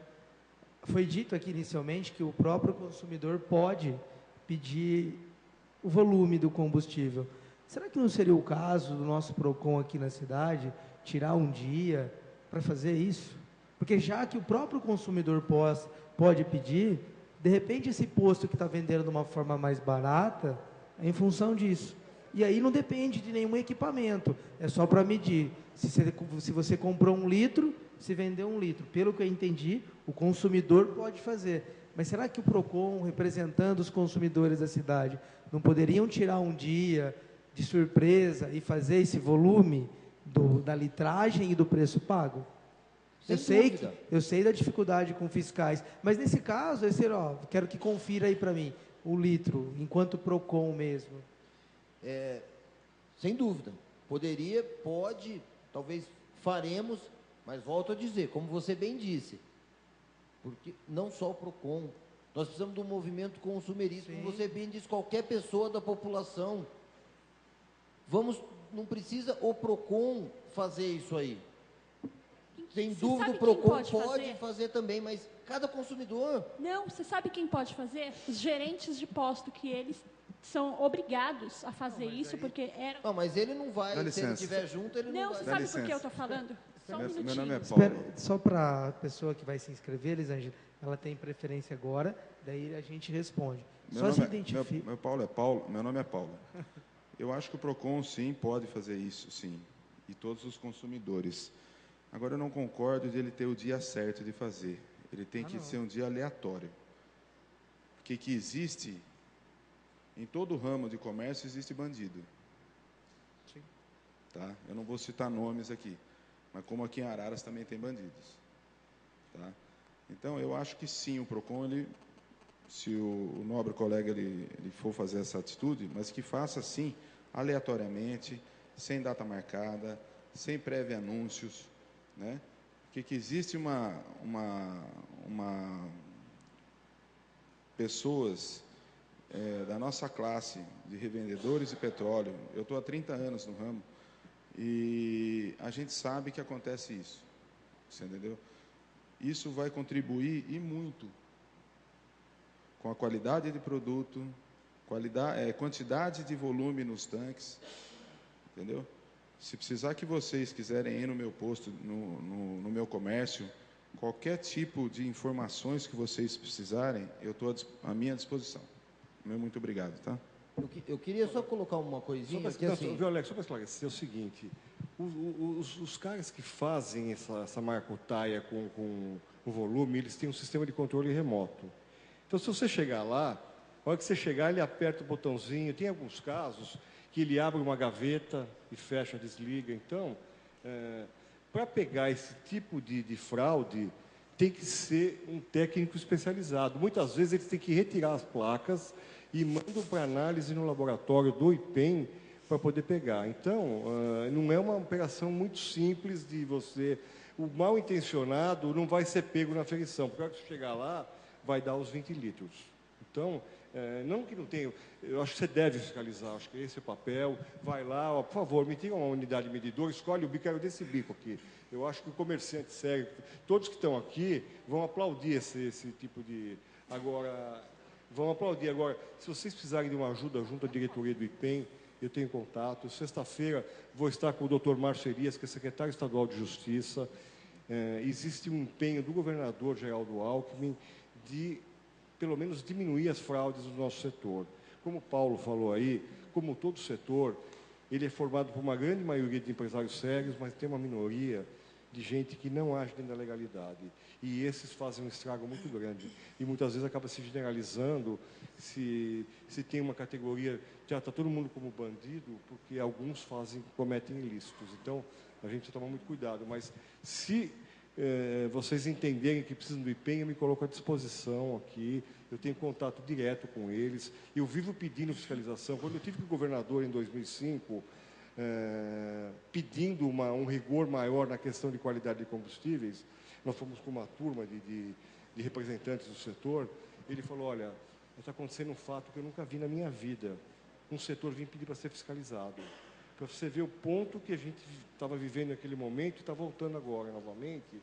foi dito aqui inicialmente que o próprio consumidor pode pedir o volume do combustível. Será que não seria o caso do nosso PROCON aqui na cidade tirar um dia para fazer isso? Porque já que o próprio consumidor pode pedir, de repente esse posto que está vendendo de uma forma mais barata É em função disso. E aí não depende de nenhum equipamento, é só para medir. Se você comprou 1 litro, se vendeu 1 litro. Pelo que eu entendi, o consumidor pode fazer. Mas será que o PROCON, representando os consumidores da cidade, não poderiam tirar um dia de surpresa e fazer esse volume da litragem e do preço pago? Eu sei da dificuldade com fiscais, mas nesse caso, quero que confira aí para mim o litro, enquanto PROCON mesmo. Sem dúvida. Poderia, pode, talvez faremos, mas volto a dizer, como você bem disse, porque não só o PROCON, nós precisamos de um movimento consumerista, como você bem disse, qualquer pessoa da população. Não precisa o PROCON fazer isso aí. Sem dúvida, o PROCON pode fazer também, mas cada consumidor... Não, você sabe quem pode fazer? Os gerentes de posto, que eles são obrigados a fazer isso, porque era... Não, mas ele não vai, se ele estiver junto, ele não vai. Não, você sabe por que eu estou falando? Só um minutinho. Meu nome é Paulo. Só para a pessoa que vai se inscrever, Elisângela, ela tem preferência agora, daí a gente responde. Só se identifica. Meu nome é Paulo. Eu acho que o PROCON, sim, pode fazer isso, sim. E todos os consumidores. Agora, eu não concordo de ele ter o dia certo de fazer. Ele tem que ser um dia aleatório. Porque que existe, em todo ramo de comércio, existe bandido. Sim. Tá? Eu não vou citar nomes aqui, mas como aqui em Araras também tem bandidos. Tá? Então, eu acho que sim, o PROCON, se o nobre colega ele for fazer essa atitude, mas que faça assim, aleatoriamente, sem data marcada, sem prévio anúncios, né? Porque que existe pessoas da nossa classe de revendedores de petróleo. Eu estou há 30 anos no ramo e a gente sabe que acontece isso, você entendeu? Isso vai contribuir e muito com a qualidade de produto, quantidade de volume nos tanques, entendeu? Se precisar que vocês quiserem ir no meu posto, no meu comércio, qualquer tipo de informações que vocês precisarem, eu estou à minha disposição. Muito obrigado, tá? Eu queria só colocar uma coisinha aqui assim... Viu, Alex, só para esclarecer, é o seguinte, os caras que fazem essa marcotaia com o volume, eles têm um sistema de controle remoto. Então, se você chegar lá, na hora que você chegar, ele aperta o botãozinho, tem alguns casos que ele abre uma gaveta e fecha, desliga. Então, para pegar esse tipo de fraude, tem que ser um técnico especializado. Muitas vezes eles têm que retirar as placas e mandam para análise no laboratório do IPEM para poder pegar. Então, não é uma operação muito simples de você... O mal intencionado não vai ser pego na aferição, porque a hora que você chegar lá, vai dar os 20 litros. Então, não que não tenha... Eu acho que você deve fiscalizar, acho que esse é o papel. Vai lá, ó, por favor, me tira uma unidade medidora, escolhe o bico, quero desse bico aqui. Eu acho que o comerciante sério, todos que estão aqui, vão aplaudir esse tipo de... Agora, vão aplaudir. Agora, se vocês precisarem de uma ajuda junto à diretoria do IPEM, eu tenho contato. Sexta-feira vou estar com o Dr. Márcio Elias, que é secretário estadual de Justiça. Existe um empenho do governador Geraldo Alckmin de, pelo menos, diminuir as fraudes no nosso setor. Como o Paulo falou aí, como todo setor, ele é formado por uma grande maioria de empresários sérios, mas tem uma minoria de gente que não age dentro da legalidade. E esses fazem um estrago muito grande. E muitas vezes acaba se generalizando, se tem uma categoria, já está todo mundo como bandido, porque alguns cometem ilícitos. Então, a gente precisa tomar muito cuidado. Mas se vocês entenderem que precisam do IPEM, eu me coloco à disposição aqui. Eu tenho contato direto com eles. Eu vivo pedindo fiscalização. Quando eu tive com o governador em 2005, pedindo um rigor maior na questão de qualidade de combustíveis, nós fomos com uma turma de representantes do setor. Ele falou, olha, está acontecendo um fato que eu nunca vi na minha vida. Um setor vir pedir para ser fiscalizado. Para você ver o ponto que a gente estava vivendo naquele momento e está voltando agora novamente.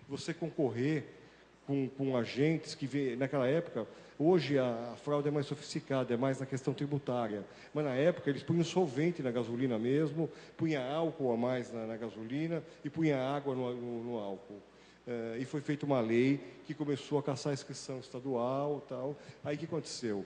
Você concorrer com agentes que, naquela época, hoje a fraude é mais sofisticada, é mais na questão tributária. Mas na época eles punham solvente na gasolina mesmo, punha álcool a mais na gasolina e punha água no álcool. E foi feita uma lei que começou a caçar a inscrição estadual, tal. Aí o que aconteceu?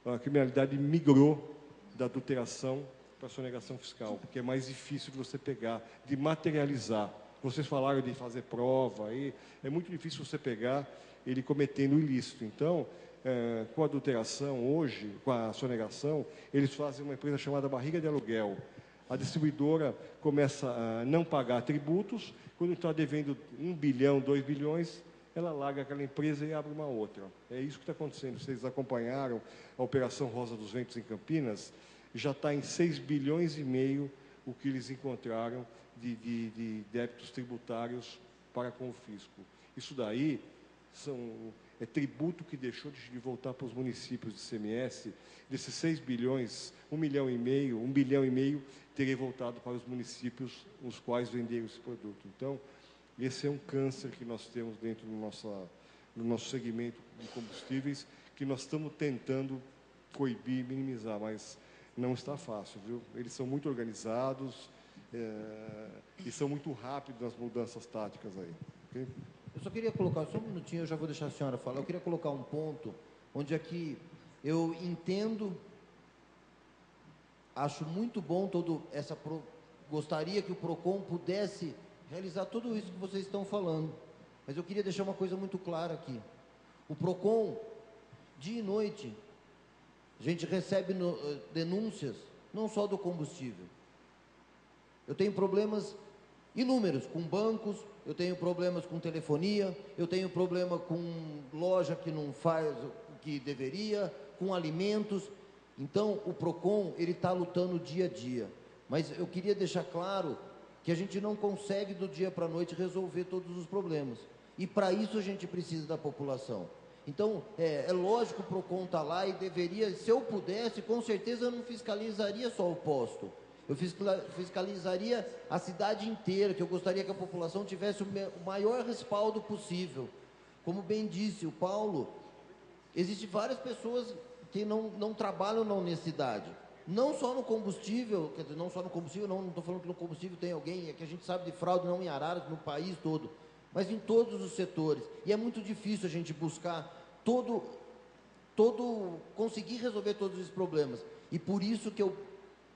A criminalidade migrou da adulteração para a sonegação fiscal, porque é mais difícil de você pegar, de materializar. Vocês falaram de fazer prova, aí é muito difícil você pegar ele cometendo o ilícito. Então, com a adulteração hoje, com a sonegação, eles fazem uma empresa chamada barriga de aluguel. A distribuidora começa a não pagar tributos, quando está devendo 1 bilhão, 2 bilhões, ela larga aquela empresa e abre uma outra. É isso que está acontecendo. Vocês acompanharam a Operação Rosa dos Ventos em Campinas, já está em 6 bilhões e meio o que eles encontraram de débitos tributários para com o fisco. Isso daí é tributo que deixou de voltar para os municípios de ICMS. Desses 6 bilhões, 1 bilhão e meio teria voltado para os municípios os quais venderam esse produto. Então, esse é um câncer que nós temos dentro do nosso segmento de combustíveis, que nós estamos tentando coibir, minimizar, mas não está fácil, viu? Eles são muito organizados e são muito rápidos nas mudanças táticas aí. Okay? Eu só queria colocar, só um minutinho, eu já vou deixar a senhora falar. Eu queria colocar um ponto onde aqui eu entendo, acho muito bom gostaria que o PROCON pudesse realizar tudo isso que vocês estão falando. Mas eu queria deixar uma coisa muito clara aqui. O PROCON, dia e noite, a gente recebe denúncias, não só do combustível. Eu tenho problemas inúmeros com bancos, eu tenho problemas com telefonia, eu tenho problema com loja que não faz o que deveria, com alimentos. Então, o PROCON, ele está lutando dia a dia. Mas eu queria deixar claro que a gente não consegue do dia para a noite resolver todos os problemas. E para isso a gente precisa da população. Então, é lógico que o PROCON está lá e deveria, se eu pudesse, com certeza eu não fiscalizaria só o posto. Eu fiscalizaria a cidade inteira, que eu gostaria que a população tivesse o maior respaldo possível. Como bem disse o Paulo, existem várias pessoas que não trabalham na honestidade. Não só no combustível, quer dizer, não só no combustível, não estou falando que no combustível tem alguém, é que a gente sabe de fraude não em Araras, no país todo, mas em todos os setores. E é muito difícil a gente buscar conseguir resolver todos esses problemas. E por isso que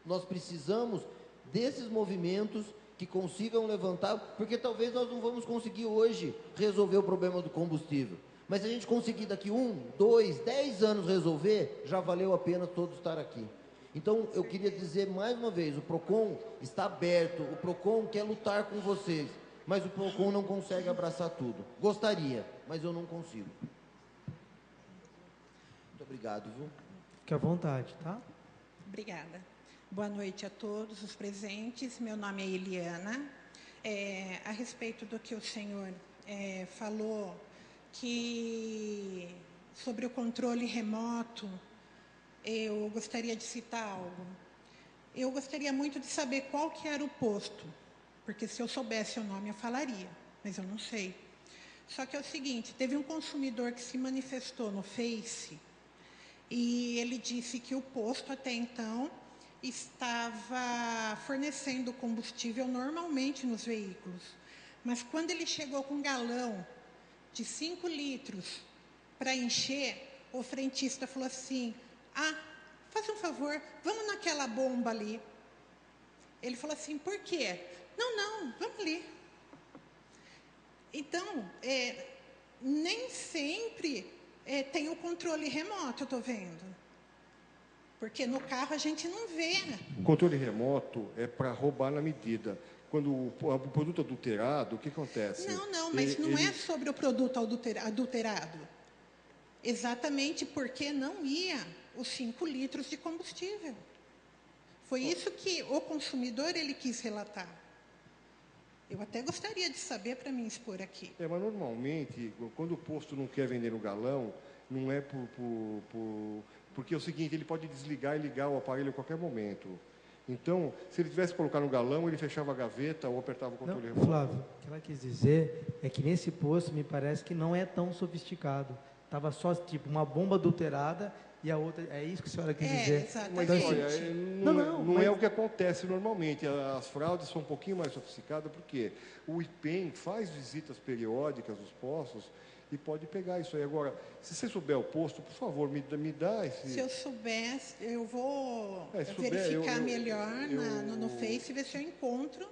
nós precisamos desses movimentos que consigam levantar, porque talvez nós não vamos conseguir hoje resolver o problema do combustível. Mas se a gente conseguir daqui 1, 2, 10 anos resolver, já valeu a pena todos estar aqui. Então, eu queria dizer mais uma vez, o PROCON está aberto, o PROCON quer lutar com vocês, mas o PROCON não consegue abraçar tudo. Gostaria, mas eu não consigo. Muito obrigado, viu? Fique à vontade, tá? Obrigada. Boa noite a todos os presentes. Meu nome é Eliana. A respeito do que o senhor falou, sobre o controle remoto, eu gostaria de citar algo. Eu gostaria muito de saber qual que era o posto, porque se eu soubesse o nome eu falaria, mas eu não sei. Só que é o seguinte, teve um consumidor que se manifestou no Face e ele disse que o posto até então estava fornecendo combustível normalmente nos veículos, mas quando ele chegou com um galão de 5 litros para encher, o frentista falou assim: faz um favor, vamos naquela bomba ali. Ele falou assim: por quê? Não, vamos ali. Então, nem sempre tem o controle remoto, eu estou vendo. Porque no carro a gente não vê. O controle remoto é para roubar na medida. Quando o produto adulterado, o que acontece? Não, mas não é sobre o produto adulterado. Exatamente porque não ia os 5 litros de combustível. Foi isso que o consumidor ele quis relatar. Eu até gostaria de saber para me expor aqui. Mas normalmente, quando o posto não quer vender no galão, não é porque é o seguinte, ele pode desligar e ligar o aparelho a qualquer momento. Então, se ele tivesse que colocar no galão, ele fechava a gaveta ou apertava o controle remoto. Flávio, o que ela quis dizer é que nesse posto me parece que não é tão sofisticado. Estava só tipo uma bomba adulterada e a outra. É isso que a senhora quis dizer. Exatamente. Mas olha, não é o que acontece normalmente. As fraudes são um pouquinho mais sofisticadas, porque o IPEM faz visitas periódicas nos postos e pode pegar isso aí. Agora, se você souber o posto, por favor, me dá esse... Se eu soubesse, eu vou souber, verificar melhor no Face e ver se eu encontro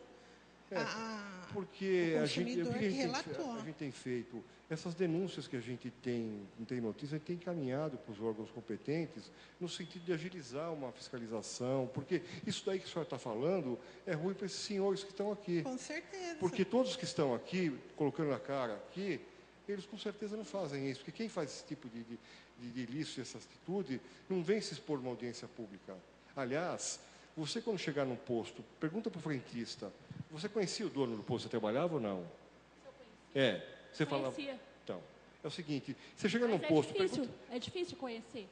porque o consumidor que relatou. A gente tem feito essas denúncias que a gente tem notícia, a gente tem encaminhado para os órgãos competentes no sentido de agilizar uma fiscalização, porque isso daí que a senhora está falando é ruim para esses senhores que estão aqui. Com certeza. Porque todos que estão aqui, colocando a cara aqui, eles com certeza não fazem isso, porque quem faz esse tipo de ilícito e essa atitude não vem se expor numa audiência pública. Aliás, você quando chegar num posto, pergunta para o frentista, você conhecia o dono do posto, você trabalhava ou não? Você falava... Conhecia. Então, é o seguinte, você chega num posto... É difícil conhecer.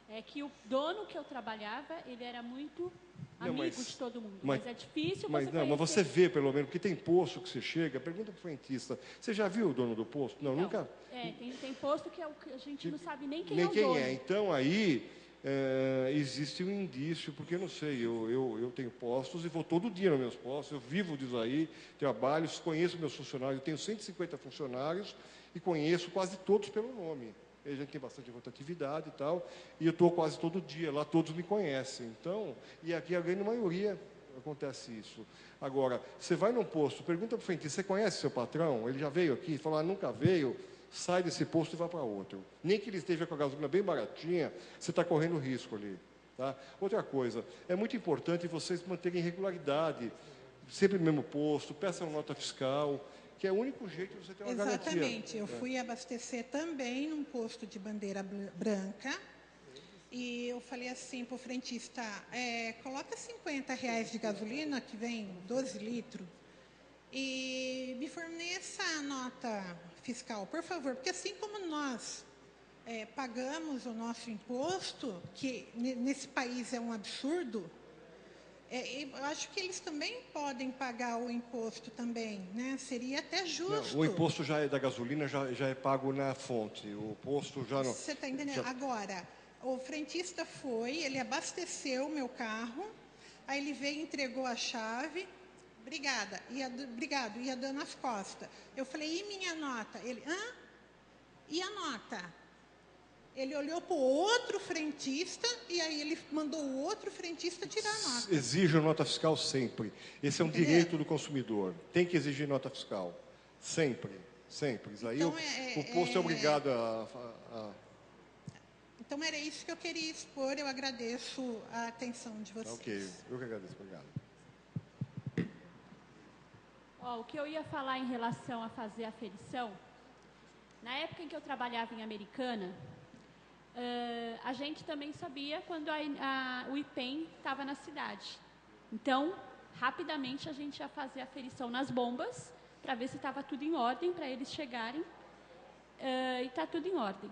É que o dono que eu trabalhava, ele era muito amigo de todo mundo. Mas é difícil você conhecer. Mas você vê, pelo menos, porque tem posto que você chega, pergunta para o frentista, você já viu o dono do posto? Não, nunca... Tem posto que a gente não sabe nem quem nem é o dono. Quem é. Então, aí... existe um indício, porque eu não sei, eu tenho postos e vou todo dia nos meus postos, eu vivo disso aí, trabalho, conheço meus funcionários, eu tenho 150 funcionários e conheço quase todos pelo nome. A gente tem bastante rotatividade e tal, e eu estou quase todo dia lá, todos me conhecem. Então, e aqui a grande maioria acontece isso. Agora, você vai num posto, pergunta para o frentista, você conhece seu patrão? Ele já veio aqui? Fala, nunca veio. Sai desse posto e vai para outro. Nem que ele esteja com a gasolina bem baratinha, você está correndo risco ali. Tá? Outra coisa, é muito importante vocês manterem regularidade, sempre no mesmo posto, peçam nota fiscal, que é o único jeito de você ter uma garantia. Exatamente. Eu fui abastecer também num posto de bandeira branca e eu falei assim para o frentista, coloca R$50 de gasolina, que vem 12 litros, e me forneça a nota fiscal, por favor, porque assim como nós pagamos o nosso imposto, que nesse país é um absurdo, eu acho que eles também podem pagar o imposto também, né? Seria até justo. Não, o imposto da gasolina já é pago na fonte, o posto já não... Você está entendendo? Agora, o frentista ele abasteceu o meu carro, aí ele veio e entregou a chave. Obrigada. Obrigado. Ia dando as costas. Eu falei, e minha nota? Ele, e a nota? Ele olhou para o outro frentista e aí ele mandou o outro frentista tirar a nota. Exija nota fiscal sempre. Esse é um direito do consumidor. Tem que exigir nota fiscal. Sempre. Sempre. Isso aí então, o posto é obrigado a... Então, era isso que eu queria expor. Eu agradeço a atenção de vocês. Ok. Eu que agradeço. Obrigado. O que eu ia falar em relação a fazer a aferição, na época em que eu trabalhava em Americana, a gente também sabia quando o IPEM estava na cidade. Então, rapidamente a gente ia fazer a aferição nas bombas, para ver se estava tudo em ordem, para eles chegarem, e está tudo em ordem.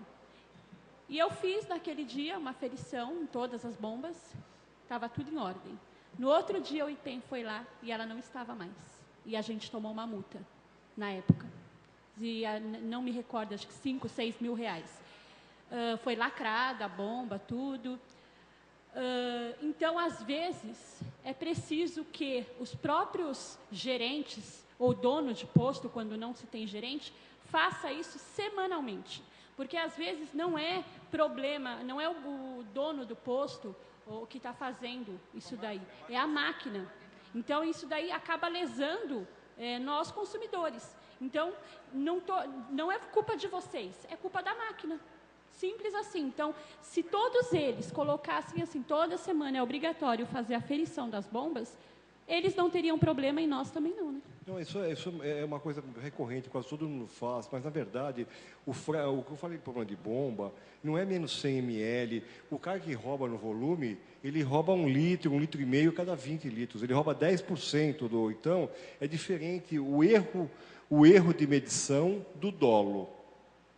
E eu fiz naquele dia uma aferição em todas as bombas, estava tudo em ordem. No outro dia o IPEM foi lá e ela não estava mais. E a gente tomou uma multa, na época. Não me recordo, acho que 5, 6 mil reais. Foi lacrada a bomba, tudo. Então, às vezes, é preciso que os próprios gerentes, ou dono de posto, quando não se tem gerente, faça isso semanalmente. Porque, às vezes, não é problema, não é o dono do posto o que está fazendo isso daí, é a máquina. Então, isso daí acaba lesando nós, consumidores. Então, não é culpa de vocês, é culpa da máquina. Simples assim. Então, se todos eles colocassem assim, toda semana é obrigatório fazer a aferição das bombas, eles não teriam problema e nós também não, né? Não, isso é uma coisa recorrente, quase todo mundo faz, mas, na verdade, o que eu falei de problema de bomba, não é menos 100 ml. O cara que rouba no volume, ele rouba 1 litro, 1,5 litro cada 20 litros. Ele rouba 10% do... Então, é diferente o erro de medição do dolo.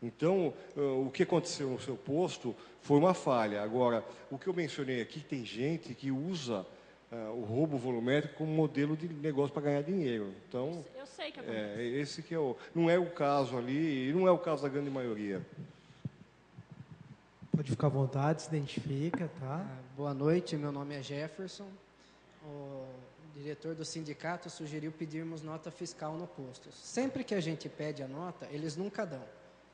Então, o que aconteceu no seu posto foi uma falha. Agora, o que eu mencionei aqui, tem gente que usa o roubo volumétrico como modelo de negócio para ganhar dinheiro. Então, eu sei que acontece. Esse que não é o caso ali, e não é o caso da grande maioria. Pode ficar à vontade, se identifica, tá? Boa noite, meu nome é Jefferson. O diretor do sindicato sugeriu pedirmos nota fiscal no posto. Sempre que a gente pede a nota, eles nunca dão.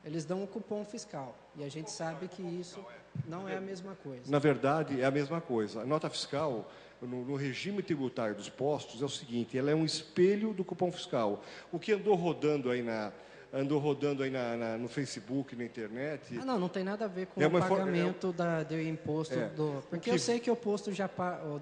Eles dão um cupom fiscal. E a gente sabe que isso não é a mesma coisa. Na verdade, é a mesma coisa. A nota fiscal, no regime tributário dos postos, é o seguinte, ela é um espelho do cupom fiscal. O que andou rodando aí no Facebook, na internet... Não tem nada a ver com é o pagamento do imposto. Porque eu sei que o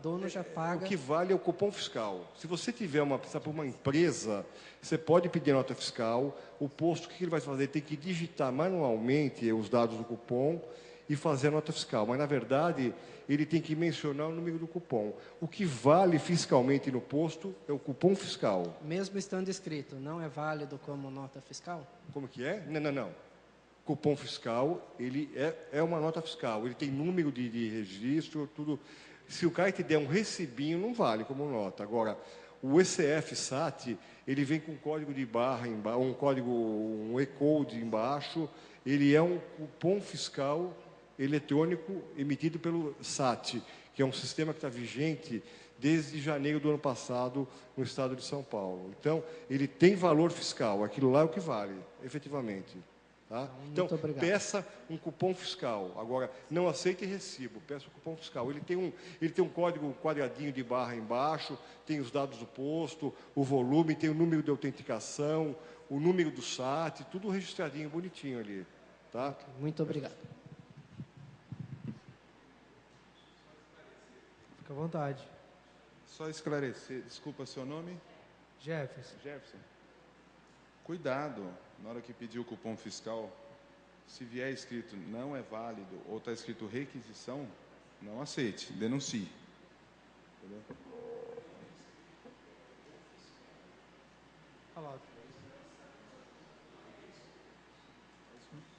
dono já paga... O que vale é o cupom fiscal. Se você precisa para uma empresa, você pode pedir a nota fiscal, o posto, o que ele vai fazer? Tem que digitar manualmente os dados do cupom e fazer a nota fiscal. Mas, na verdade, ele tem que mencionar o número do cupom. O que vale fiscalmente no posto é o cupom fiscal. Mesmo estando escrito, não é válido como nota fiscal? Como que é? Não. Cupom fiscal, ele é uma nota fiscal. Ele tem número de registro, tudo. Se o cara te der um recibinho, não vale como nota. Agora, o ECF-SAT, ele vem com código de barra, um E-Code embaixo. Ele é um cupom fiscal eletrônico emitido pelo SAT, que é um sistema que está vigente desde janeiro do ano passado no estado de São Paulo. Então, ele tem valor fiscal, aquilo lá é o que vale, efetivamente. Tá? Então, peça um cupom fiscal. Agora, não aceite recibo, peça um cupom fiscal. Ele tem um código, um quadradinho de barra embaixo, tem os dados do posto, o volume, tem o número de autenticação, o número do SAT, tudo registradinho, bonitinho ali. Tá? Muito obrigado. Fica à vontade. Só esclarecer, desculpa seu nome? Jefferson. Cuidado, na hora que pedir o cupom fiscal, se vier escrito não é válido ou está escrito requisição, não aceite, denuncie. Entendeu?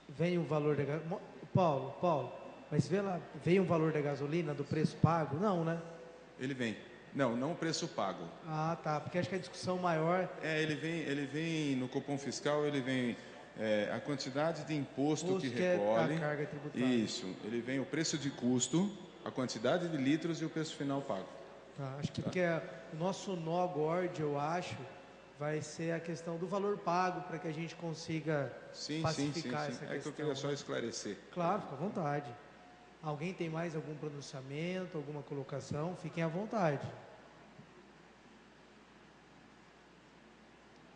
Vem o valor da gasolina. Paulo, mas vê lá, vem o valor da gasolina, do preço pago? Não, né? Ele vem. Não o preço pago. Ah, tá, porque acho que a discussão maior... Ele vem no cupom fiscal, ele vem a quantidade de imposto que recolhe. É a carga tributária. Isso, ele vem o preço de custo, a quantidade de litros e o preço final pago. Tá, acho que porque o nosso nó gordo, eu acho, vai ser a questão do valor pago para que a gente consiga pacificar essa questão. É que eu queria só esclarecer. Claro, fica à vontade. Alguém tem mais algum pronunciamento, alguma colocação? Fiquem à vontade.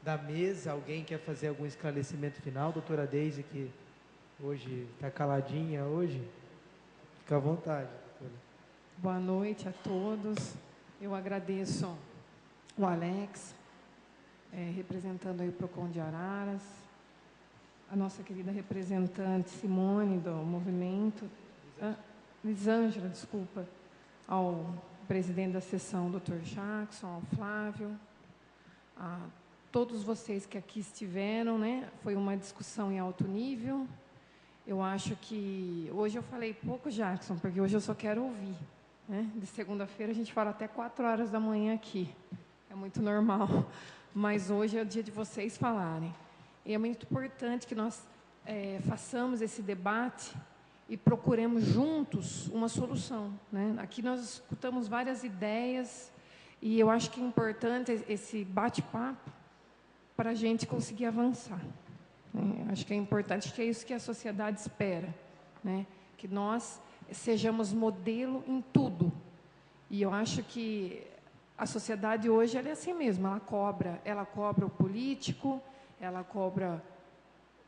Da mesa, alguém quer fazer algum esclarecimento final? Doutora Deise, que hoje está caladinha hoje. Fica à vontade, doutora. Boa noite a todos. Eu agradeço o Alex, representando aí o PROCON de Araras, a nossa querida representante Simone do movimento, Lisângela, desculpa, ao presidente da sessão, Dr. Jackson, ao Flávio, a todos vocês que aqui estiveram, né? Foi uma discussão em alto nível. Eu acho que hoje eu falei pouco, Jackson, porque hoje eu só quero ouvir, né? De segunda-feira a gente fala até 4 horas da manhã aqui, é muito normal. Mas hoje é o dia de vocês falarem. E é muito importante que nós façamos esse debate e procuremos juntos uma solução, né? Aqui nós escutamos várias ideias e eu acho que é importante esse bate-papo para a gente conseguir avançar. Acho que é importante, acho que é isso que a sociedade espera, né? Que nós sejamos modelo em tudo. E eu acho que a sociedade hoje ela é assim mesmo, ela cobra o político, ela cobra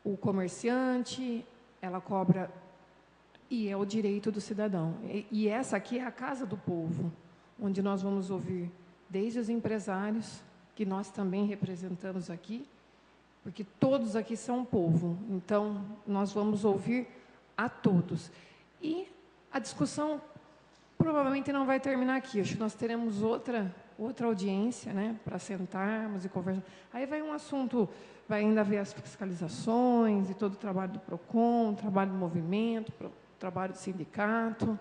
o comerciante, ela cobra... E é o direito do cidadão. E essa aqui é a casa do povo, onde nós vamos ouvir desde os empresários, que nós também representamos aqui, porque todos aqui são povo. Então, nós vamos ouvir a todos. E a discussão provavelmente não vai terminar aqui. Acho que nós teremos outra audiência, né, para sentarmos e conversar. Aí vai um assunto, vai ainda haver as fiscalizações e todo o trabalho do PROCON, o trabalho do movimento, trabalho do sindicato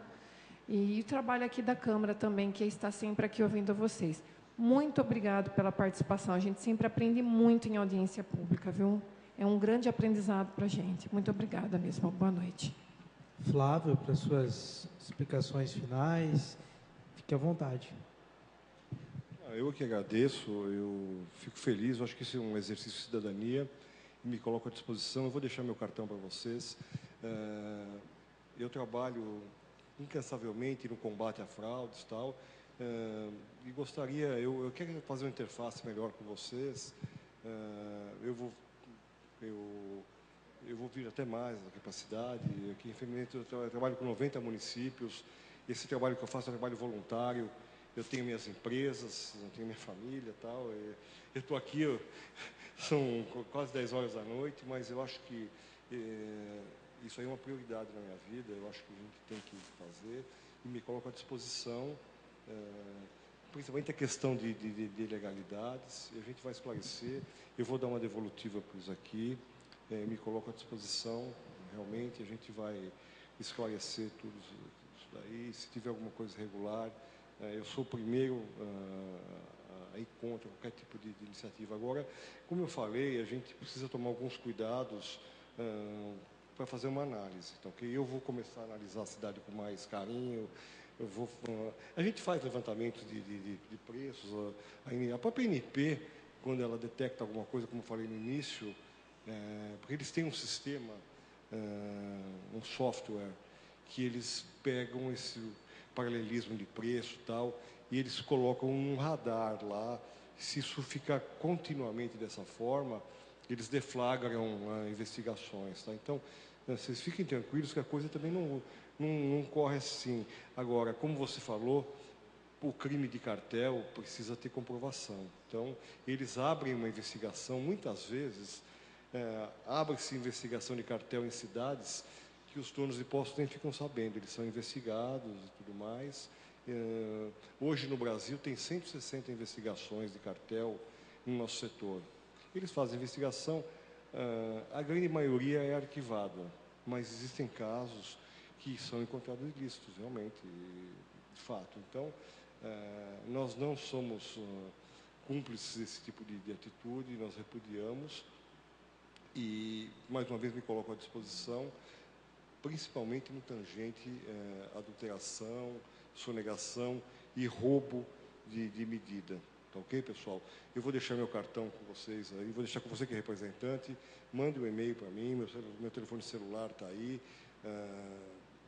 e o trabalho aqui da Câmara também, que está sempre aqui ouvindo vocês. Muito obrigado pela participação. A gente sempre aprende muito em audiência pública, viu? É um grande aprendizado para a gente. Muito obrigada mesmo. Boa noite. Flávio, para suas explicações finais, fique à vontade. Eu que agradeço, eu fico feliz, eu acho que isso é um exercício de cidadania me coloco à disposição. Eu vou deixar meu cartão para vocês. Eu trabalho incansavelmente no combate a fraudes e tal, e gostaria, eu quero fazer uma interface melhor com vocês. Eu vou vir até mais da capacidade. Aqui, infelizmente, eu trabalho com 90 municípios. Esse trabalho que eu faço é um trabalho voluntário. Eu tenho minhas empresas, eu tenho minha família e tal. Eu estou aqui, são quase 10 horas da noite, mas eu acho que isso aí é uma prioridade na minha vida. Eu acho que a gente tem que fazer e me coloco à disposição, principalmente a questão de ilegalidades. A gente vai esclarecer. Eu vou dar uma devolutiva para isso aqui. Me coloco à disposição, realmente. A gente vai esclarecer tudo isso daí. Se tiver alguma coisa irregular, eu sou o primeiro a ir contra qualquer tipo de iniciativa. Agora, como eu falei, a gente precisa tomar alguns cuidados para fazer uma análise. Então, eu vou começar a analisar a cidade com mais carinho. A gente faz levantamentos de preços. A própria ANP, quando ela detecta alguma coisa, como eu falei no início, porque eles têm um sistema, um software, que eles pegam esse paralelismo de preço e tal, e eles colocam um radar lá. Se isso ficar continuamente dessa forma, eles deflagram investigações. Tá? Então, vocês fiquem tranquilos que a coisa também não corre assim. Agora, como você falou, o crime de cartel precisa ter comprovação. Então, eles abrem uma investigação, muitas vezes, abre-se investigação de cartel em cidades que os donos de postos nem ficam sabendo. Eles são investigados e tudo mais. Hoje, no Brasil, tem 160 investigações de cartel no nosso setor. Eles fazem investigação, a grande maioria é arquivada, mas existem casos que são encontrados ilícitos, realmente, de fato. Então, nós não somos cúmplices desse tipo de atitude, nós repudiamos e, mais uma vez, me coloco à disposição, principalmente no tangente adulteração, sonegação e roubo de medida. Tá ok, pessoal? Eu vou deixar meu cartão com vocês aí, vou deixar com você que é representante, mande um e-mail para mim, meu telefone celular está aí,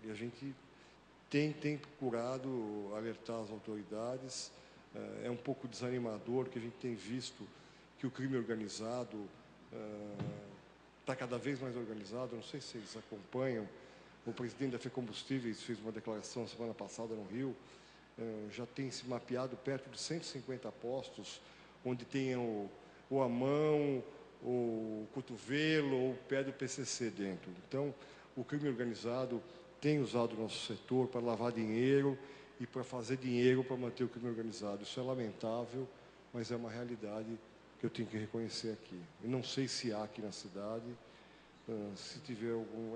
e a gente tem procurado alertar as autoridades. É um pouco desanimador, que a gente tem visto que o crime organizado está cada vez mais organizado. Não sei se vocês acompanham, o presidente da FECombustíveis fez uma declaração semana passada no Rio. Já tem se mapeado perto de 150 postos, onde tenham ou a mão, ou o cotovelo, ou o pé do PCC dentro. Então, o crime organizado tem usado o nosso setor para lavar dinheiro e para fazer dinheiro para manter o crime organizado. Isso é lamentável, mas é uma realidade que eu tenho que reconhecer aqui. Eu não sei se há aqui na cidade, se tiver algum...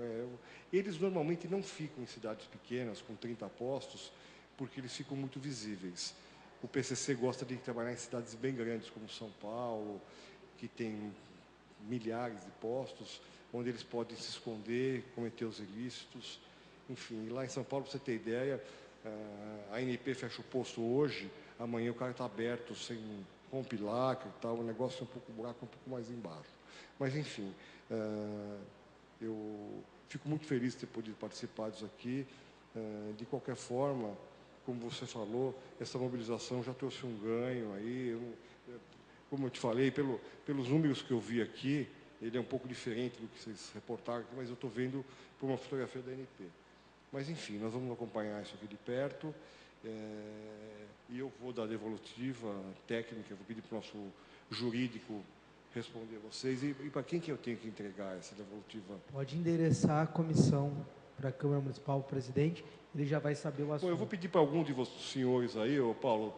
Eles normalmente não ficam em cidades pequenas, com 30 postos, porque eles ficam muito visíveis. O PCC gosta de trabalhar em cidades bem grandes, como São Paulo, que tem milhares de postos, onde eles podem se esconder, cometer os ilícitos. Enfim, lá em São Paulo, para você ter ideia, a ANP fecha o posto hoje, amanhã o cara está aberto, sem rompe lacre e tal, o negócio é um pouco buraco, um pouco mais embaixo. Mas, enfim, eu fico muito feliz de ter podido participar disso aqui. De qualquer forma, como você falou, essa mobilização já trouxe um ganho aí. Como eu te falei, pelos números que eu vi aqui, ele é um pouco diferente do que vocês reportaram aqui, mas eu estou vendo por uma fotografia da ANP. Mas, enfim, nós vamos acompanhar isso aqui de perto. E eu vou dar a devolutiva técnica, vou pedir para o nosso jurídico responder a vocês. E para quem que eu tenho que entregar essa devolutiva? Pode endereçar a comissão para a Câmara Municipal, o presidente, ele já vai saber o assunto. Bom, eu vou pedir para algum de vocês, senhores aí, ô Paulo,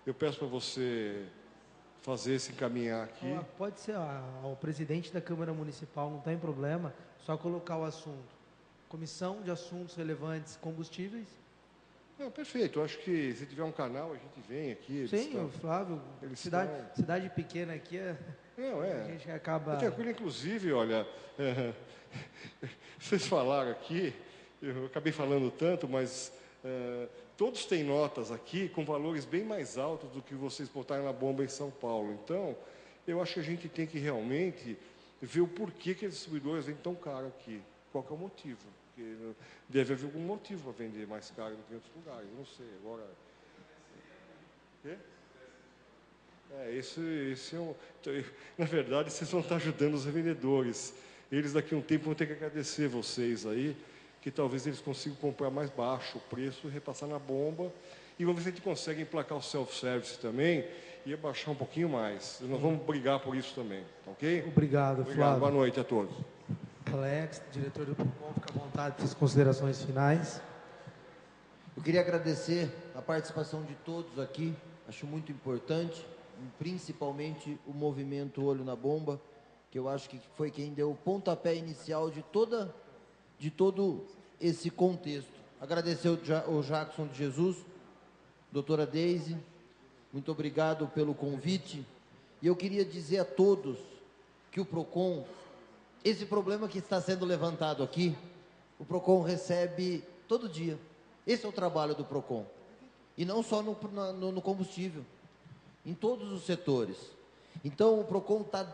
eu peço para você fazer esse encaminhar aqui. Pode ser ao presidente da Câmara Municipal, não tem problema, só colocar o assunto. Comissão de Assuntos Relevantes Combustíveis. Não, perfeito. Eu acho que se tiver um canal, a gente vem aqui. Sim, o Flávio, cidade pequena aqui, a gente acaba... Tranquilo, inclusive, olha, vocês falaram aqui, eu acabei falando tanto, mas todos têm notas aqui com valores bem mais altos do que vocês botaram na bomba em São Paulo. Então, eu acho que a gente tem que realmente ver o porquê que os distribuidores vendem tão caro aqui. Qual que é o motivo? Porque deve haver algum motivo para vender mais caro do que em outros lugares. Eu não sei. Agora... Quê? Esse é um... Na verdade, vocês vão estar ajudando os revendedores. Eles, daqui a um tempo, vão ter que agradecer vocês aí, que talvez eles consigam comprar mais baixo o preço e repassar na bomba. E vamos ver se a gente consegue emplacar o self-service também e abaixar um pouquinho mais. Nós vamos brigar por isso também, ok? Obrigado, Flávio. Boa noite a todos. Alex, diretor do PROCON, fica à vontade para as considerações finais. Eu queria agradecer a participação de todos aqui, acho muito importante, principalmente o movimento Olho na Bomba, que eu acho que foi quem deu o pontapé inicial de todo esse contexto. Agradecer o Jackson de Jesus, doutora Deise, muito obrigado pelo convite. E eu queria dizer a todos que o PROCON, esse problema que está sendo levantado aqui, o PROCON recebe todo dia. Esse é o trabalho do PROCON. E não só no combustível, em todos os setores. Então, o PROCON está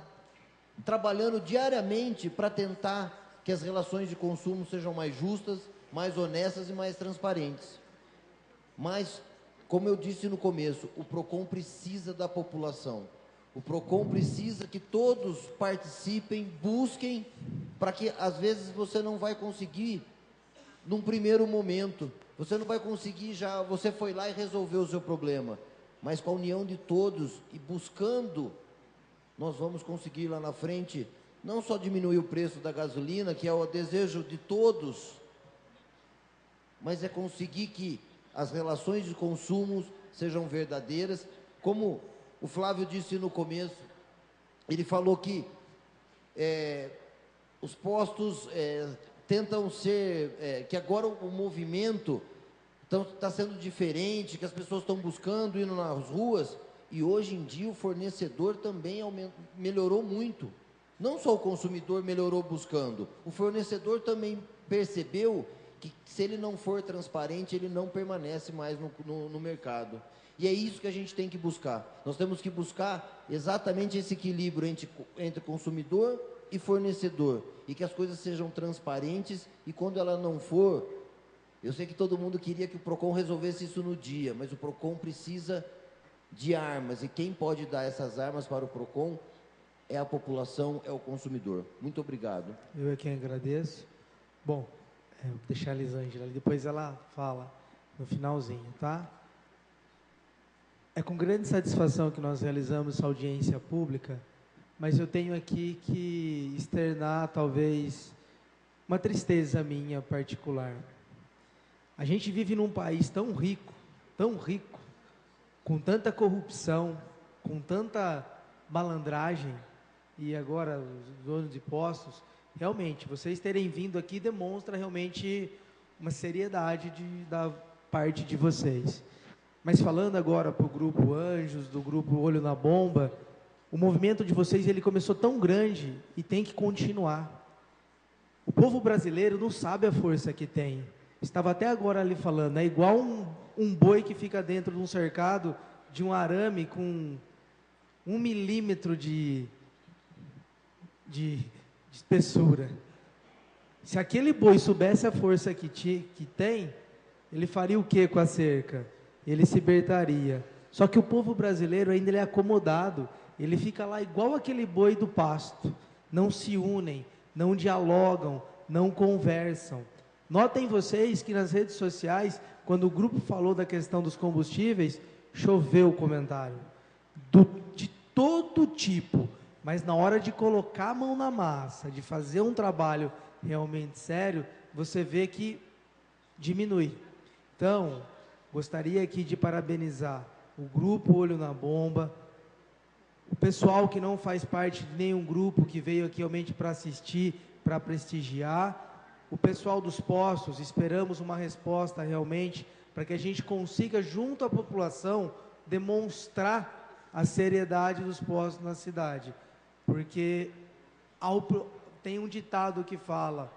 trabalhando diariamente para tentar que as relações de consumo sejam mais justas, mais honestas e mais transparentes. Mas, como eu disse no começo, o PROCON precisa da população. O PROCON precisa que todos participem, busquem, para que, às vezes, você não vai conseguir, num primeiro momento, você não vai conseguir você foi lá e resolveu o seu problema, mas com a união de todos e buscando, nós vamos conseguir lá na frente, não só diminuir o preço da gasolina, que é o desejo de todos, mas é conseguir que as relações de consumo sejam verdadeiras. Como o Flávio disse no começo, ele falou que os postos tentam ser, que agora o movimento está sendo diferente, que as pessoas estão buscando, indo nas ruas, e hoje em dia o fornecedor também melhorou muito. Não só o consumidor melhorou buscando, o fornecedor também percebeu que se ele não for transparente, ele não permanece mais no mercado. E é isso que a gente tem que buscar. Nós temos que buscar exatamente esse equilíbrio entre consumidor e fornecedor, e que as coisas sejam transparentes, e quando ela não for, eu sei que todo mundo queria que o PROCON resolvesse isso no dia, mas o PROCON precisa de armas, e quem pode dar essas armas para o PROCON é a população, é o consumidor. Muito obrigado. Eu é quem agradeço. Bom, vou deixar a Elisângela ali, depois ela fala no finalzinho, tá? É com grande satisfação que nós realizamos essa audiência pública, mas eu tenho aqui que externar, talvez, uma tristeza minha particular. A gente vive num país tão rico, com tanta corrupção, com tanta malandragem, e agora os donos de postos, realmente, vocês terem vindo aqui demonstra realmente uma seriedade da parte de vocês. Mas falando agora para o Grupo Anjos, do Grupo Olho na Bomba, o movimento de vocês, ele começou tão grande e tem que continuar. O povo brasileiro não sabe a força que tem. Estava até agora ali falando, é igual um boi que fica dentro de um cercado de um arame com 1 milímetro de espessura. Se aquele boi soubesse a força que tem, ele faria o que com a cerca? Ele se libertaria. Só que o povo brasileiro ainda ele é acomodado, ele fica lá igual aquele boi do pasto, não se unem, não dialogam, não conversam. Notem vocês que nas redes sociais, quando o grupo falou da questão dos combustíveis, choveu comentário, de todo tipo, mas na hora de colocar a mão na massa, de fazer um trabalho realmente sério, você vê que diminui. Então, gostaria aqui de parabenizar o Grupo Olho na Bomba, o pessoal que não faz parte de nenhum grupo, que veio aqui realmente para assistir, para prestigiar, o pessoal dos postos, esperamos uma resposta realmente, para que a gente consiga, junto à população, demonstrar a seriedade dos postos na cidade. Porque tem um ditado que fala,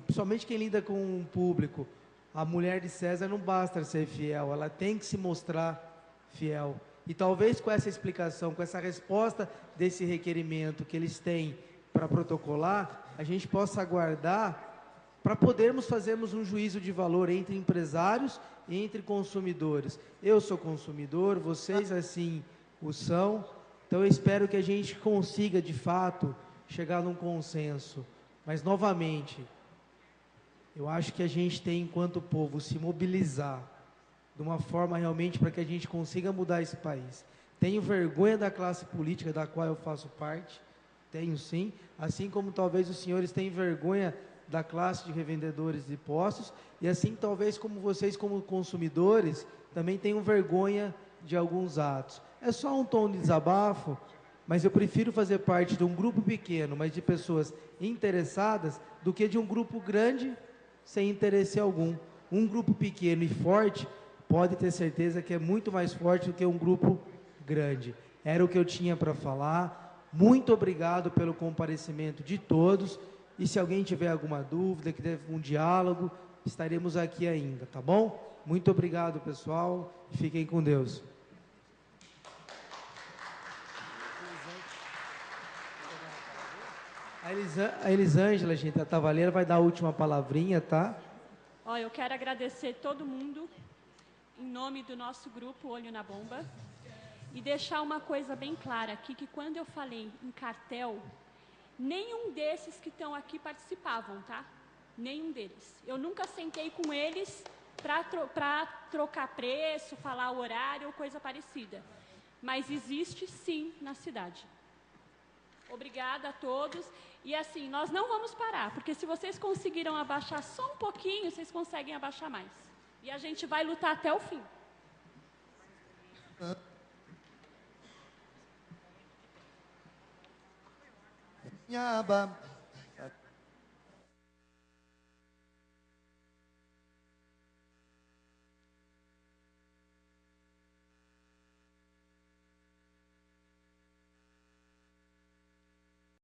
principalmente quem lida com o público, a mulher de César não basta ser fiel, ela tem que se mostrar fiel. E talvez com essa explicação, com essa resposta desse requerimento que eles têm para protocolar, a gente possa aguardar para podermos fazermos um juízo de valor entre empresários e entre consumidores. Eu sou consumidor, vocês assim o são, então eu espero que a gente consiga, de fato, chegar num consenso. Mas, novamente, eu acho que a gente tem, enquanto povo, se mobilizar de uma forma realmente para que a gente consiga mudar esse país. Tenho vergonha da classe política da qual eu faço parte, tenho sim, assim como talvez os senhores tenham vergonha da classe de revendedores de postos, e assim talvez como vocês, como consumidores, também tenham vergonha de alguns atos. É só um tom de desabafo, mas eu prefiro fazer parte de um grupo pequeno, mas de pessoas interessadas, do que de um grupo grande sem interesse algum. Um grupo pequeno e forte, pode ter certeza que é muito mais forte do que um grupo grande. Era o que eu tinha para falar. Muito obrigado pelo comparecimento de todos. E se alguém tiver alguma dúvida, que deve um diálogo, estaremos aqui ainda, tá bom? Muito obrigado, pessoal, e fiquem com Deus. A Elisângela, gente, a Tavaleira, vai dar a última palavrinha, tá? Ó, eu quero agradecer todo mundo, em nome do nosso grupo Olho na Bomba, e deixar uma coisa bem clara aqui, que quando eu falei em cartel, nenhum desses que estão aqui participavam, tá? Nenhum deles. Eu nunca sentei com eles para trocar preço, falar o horário ou coisa parecida. Mas existe sim na cidade. Obrigada a todos. E assim, nós não vamos parar, porque se vocês conseguiram abaixar só um pouquinho, vocês conseguem abaixar mais. E a gente vai lutar até o fim. Nhaba.